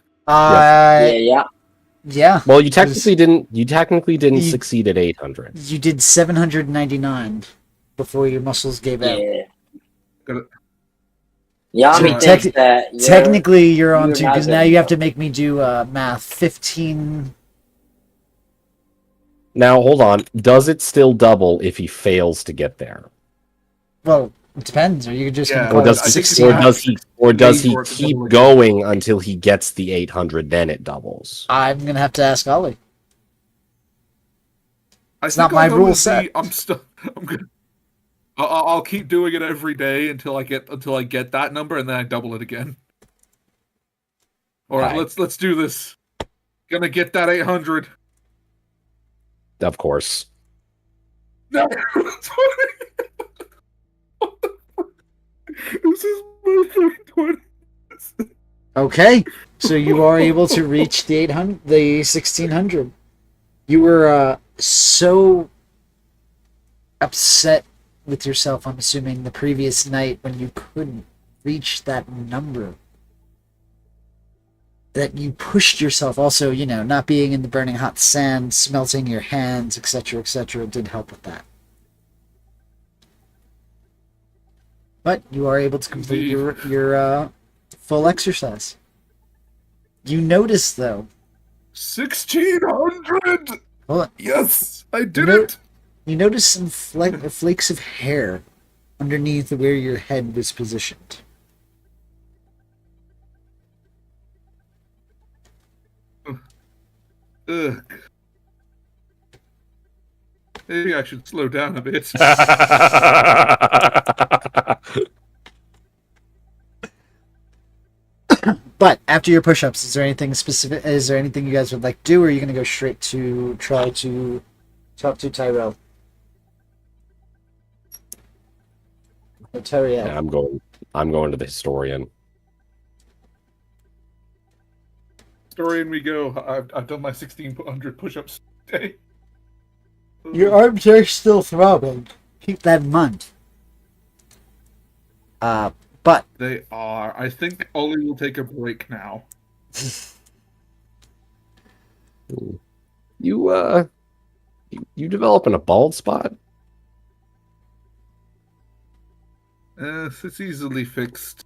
Yeah. Well, you technically didn't. You technically didn't You- succeed at 800. You did 799 before your muscles gave out. Yeah. Got Yami So thinks that you're, Technically, you're on you're to, not because good now you have enough. to make me do math. 15. Now, hold on. Does it still double if he fails to get there, Well, it depends. Are you just Yeah, going or to does call it I he, think 16? or does he Maybe for it to keep double again. going until he gets the 800? Then it doubles. I'm going to have to ask Ollie. It's not my rule set. I'm gonna. I'll keep doing it every day until I get that number, and then I double it again. All right, Hi. let's do this. Gonna get that 800. Of course. No, this is my 20. Okay, so you are able to reach the 800, the 1600. You were so upset with yourself, I'm assuming, the previous night when you couldn't reach that number, that you pushed yourself. Also, not being in the burning hot sand, smelting your hands, etc., did help with that. But you are able to complete your full exercise. You notice, though. 1600. Hold on. Yes, I did No. it. You notice some flakes of hair underneath where your head was positioned. Ugh. Maybe I should slow down a bit. But after your push-ups, is there anything specific? Is there anything you guys would like to do, or are you going to go straight to try to talk to Tyrell? Or Tyriel? Yeah, I'm going to the historian. Story and we go. I've done my 1600 push-ups today. Your arms are still throbbing. Keep that in mind. But They are. I think Ollie will take a break now. You developing a bald spot? It's easily fixed.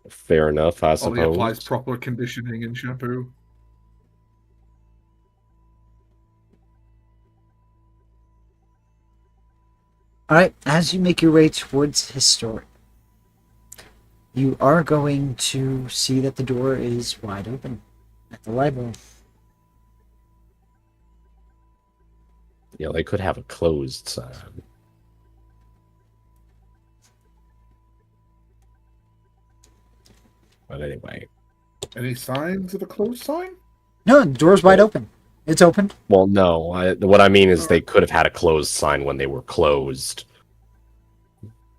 Fair enough, I Ollie applies suppose. proper conditioning and shampoo. Alright, as you make your way towards his store, you are going to see that the door is wide open at the library. You know, they could have a closed sign. But anyway. Any signs of a closed sign? No, the door's wide open. It's open. Well, no. What I mean is they could have had a closed sign when they were closed.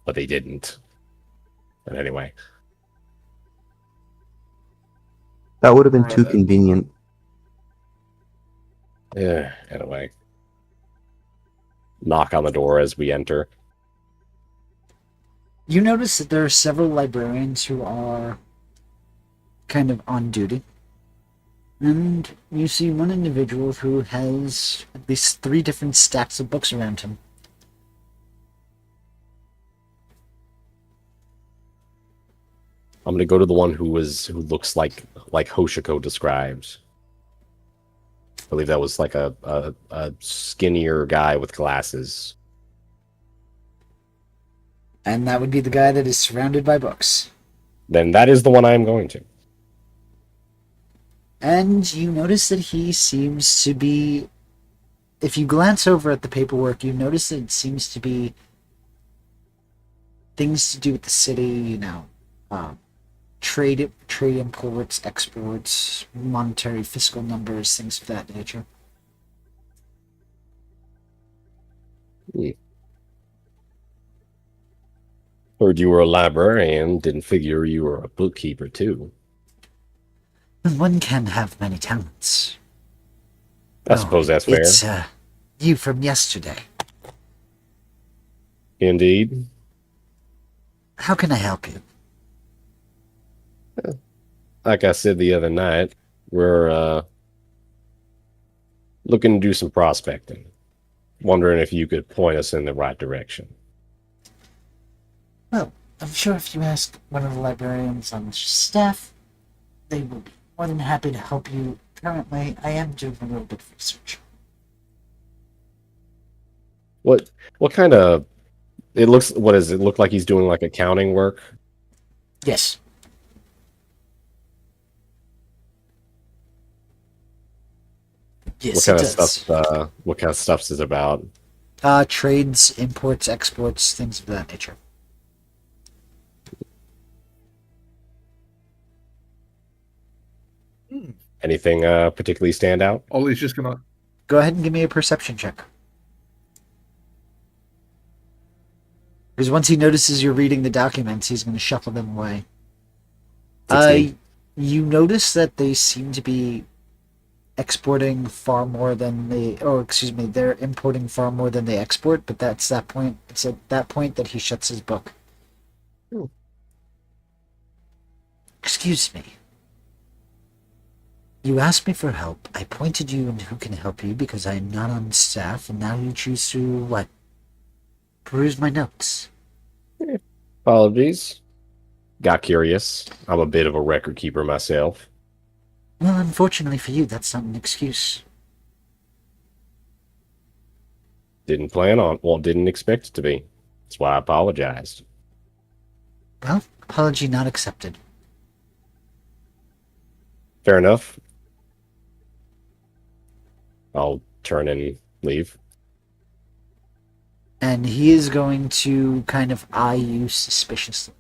But they didn't. But anyway. That would have been too Alright. convenient. Yeah, anyway. Knock on the door as we enter. You notice that there are several librarians who are kind of on duty. And you see one individual who has at least 3 different stacks of books around him. I'm gonna go to the one who looks like Hoshiko described. I believe that was like a skinnier guy with glasses. And that would be the guy that is surrounded by books. Then that is the one I am going to. And you notice that he seems to be... If you glance over at the paperwork, you notice that it seems to be things to do with the city, you know, trade imports, exports, monetary, fiscal numbers, things of that nature. Heard you were a librarian, didn't figure you were a bookkeeper too. One can have many talents. I suppose that's fair. It's you from yesterday. Indeed. How can I help you? Like I said the other night, we're looking to do some prospecting. Wondering if you could point us in the right direction. Well, I'm sure if you ask one of the librarians on the staff, they will be more than happy to help you. Currently, I am doing a little bit of research. What kind of... What does it look like he's doing, like accounting work? Yes. Yes, What kind it of does. stuff? What kind of stuff's it about? Trades, imports, exports, things of that nature. Anything particularly stand out? Ollie's just gonna. Go ahead and give me a perception check. Because once he notices you're reading the documents, he's going to shuffle them away. 16. You notice that they seem to be exporting far more than they're importing far more than they export, but it's at that point that he shuts his book. Oh. Excuse me. You asked me for help. I pointed you and who can help you because I am not on staff, and now you choose to, what? Peruse my notes. Apologies. Got curious. I'm a bit of a record keeper myself. Well, unfortunately for you, that's not an excuse. Didn't expect it to be. That's why I apologized. Well, apology not accepted. Fair enough. I'll turn and leave. And he is going to kind of eye you suspiciously.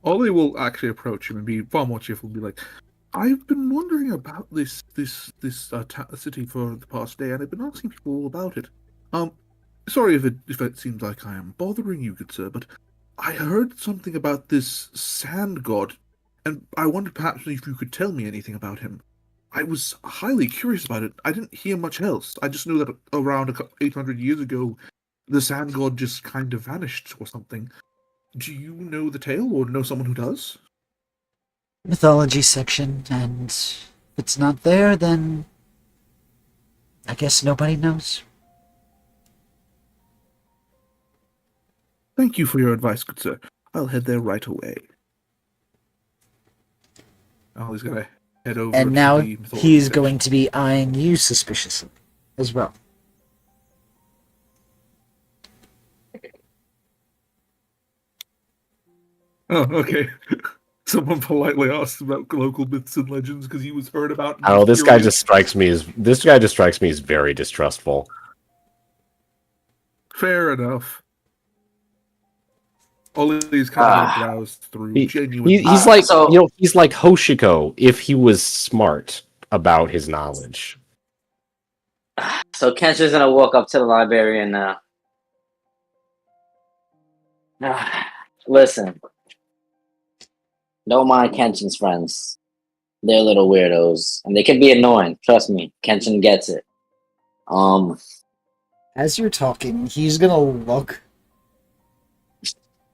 Ollie will actually approach him and be far more cheerful and be like, I've been wondering about this city for the past day, and I've been asking people all about it. Sorry if it seems like I am bothering you, good sir, but I heard something about this sand god, and I wondered perhaps if you could tell me anything about him. I was highly curious about it. I didn't hear much else. I just knew that around 800 years ago, the sand god just kind of vanished or something. Do you know the tale, or know someone who does? Mythology section, and if it's not there, then I guess nobody knows. Thank you for your advice, good sir. I'll head there right away. Ollie's gonna head over And to now the mythology he's section. going to be eyeing you suspiciously as well. Oh, okay. Someone politely asked about local myths and legends because he was heard about. and Oh, was this guy curious. just strikes me as very distrustful. Fair enough. Ollie's kind of browsed through genuine. He's he's like Hoshiko if he was smart about his knowledge. So Kenshin's gonna walk up to the librarian now. Listen, don't mind Kenshin's friends. They're little weirdos, and they can be annoying. Trust me, Kenshin gets it. As you're talking, he's gonna look,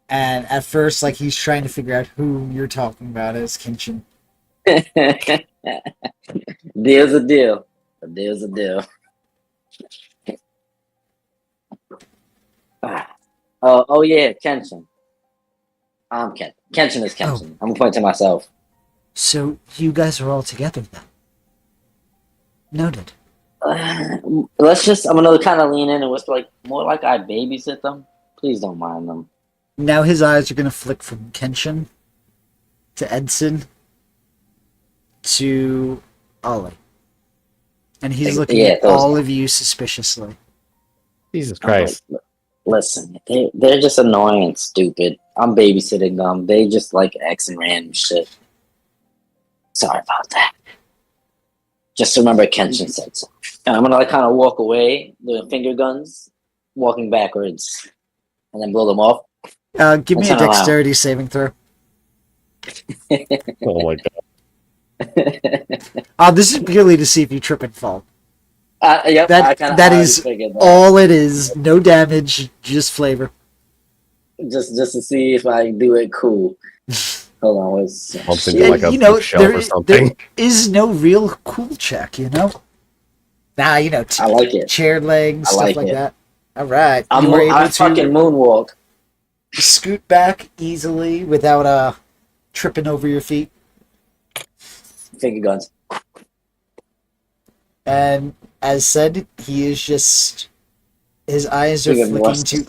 and at first, like, he's trying to figure out who you're talking about as Kenshin. Deal's a deal. A deal's a deal. Oh yeah, Kenshin. I'm Ken. Kenshin is Kenshin. I'm pointing to myself. So you guys are all together then? Noted. Let's just. I'm gonna kind of lean in and whisper, like, more like I babysit them. Please don't mind them. Now his eyes are gonna flick from Kenshin to Edson to Ollie. And he's looking at all of you suspiciously. Jesus Christ. Like, listen, they're just annoying and stupid. I'm babysitting them. They just like Xing random shit. Sorry about that. Just remember Kenshin said so. And I'm gonna like kind of walk away, the finger guns, walking backwards, and then blow them off. Give me a dexterity saving throw. Oh my god. This is purely to see if you trip and fall. Yep, that is all it is. No damage, just flavor. Just to see if I do it cool. Hold on, what's Bumps into like a bookshelf or something. There is no real cool check, you know? Nah, you know, I like it. Chair legs, stuff like that. All right. I fucking moonwalk. Scoot back easily without tripping over your feet. Finger guns. And as said, he is just... His eyes are flicking to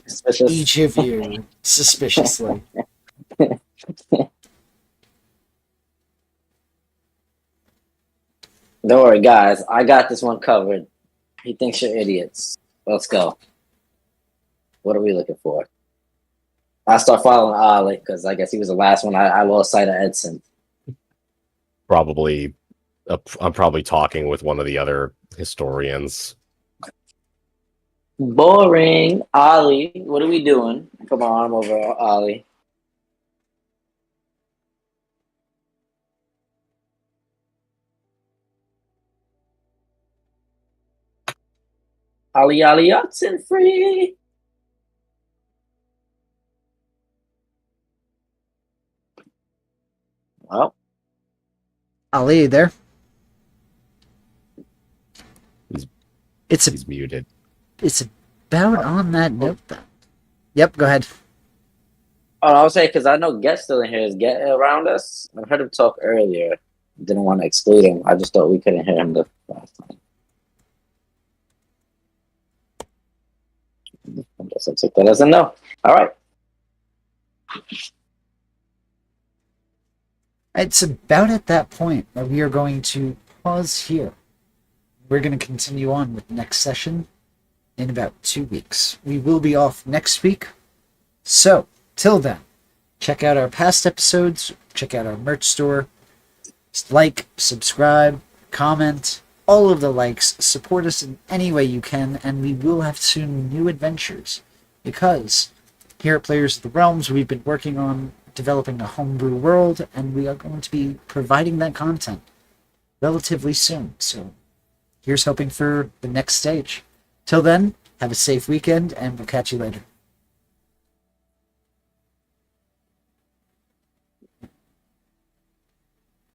each of you suspiciously. Don't worry, guys. I got this one covered. He thinks you're idiots. Let's go. What are we looking for? I start following Ollie because I guess he was the last one. I lost sight of Edson. Probably, I'm probably talking with one of the other historians. Boring. Ollie, what are we doing? Put my arm over Ollie. Ollie Oxen free. Well, Ali, there? He's muted. It's about on that note, then. Yep, go ahead. Oh, I was saying because I know Get's still in here. Is Get around us? I heard him talk earlier. Didn't want to exclude him. I just thought we couldn't hear him the last time. I guess I'll take that as a no. All right. It's about at that point that we are going to pause here. We're going to continue on with the next session in about 2 weeks. We will be off next week. So, till then, check out our past episodes, check out our merch store, like, subscribe, comment, all of the likes, support us in any way you can, and we will have soon new adventures. Because here at Players of the Realms, we've been working on developing a homebrew world, and we are going to be providing that content relatively soon. So here's hoping for the next stage. Till then, have a safe weekend, and we'll catch you later.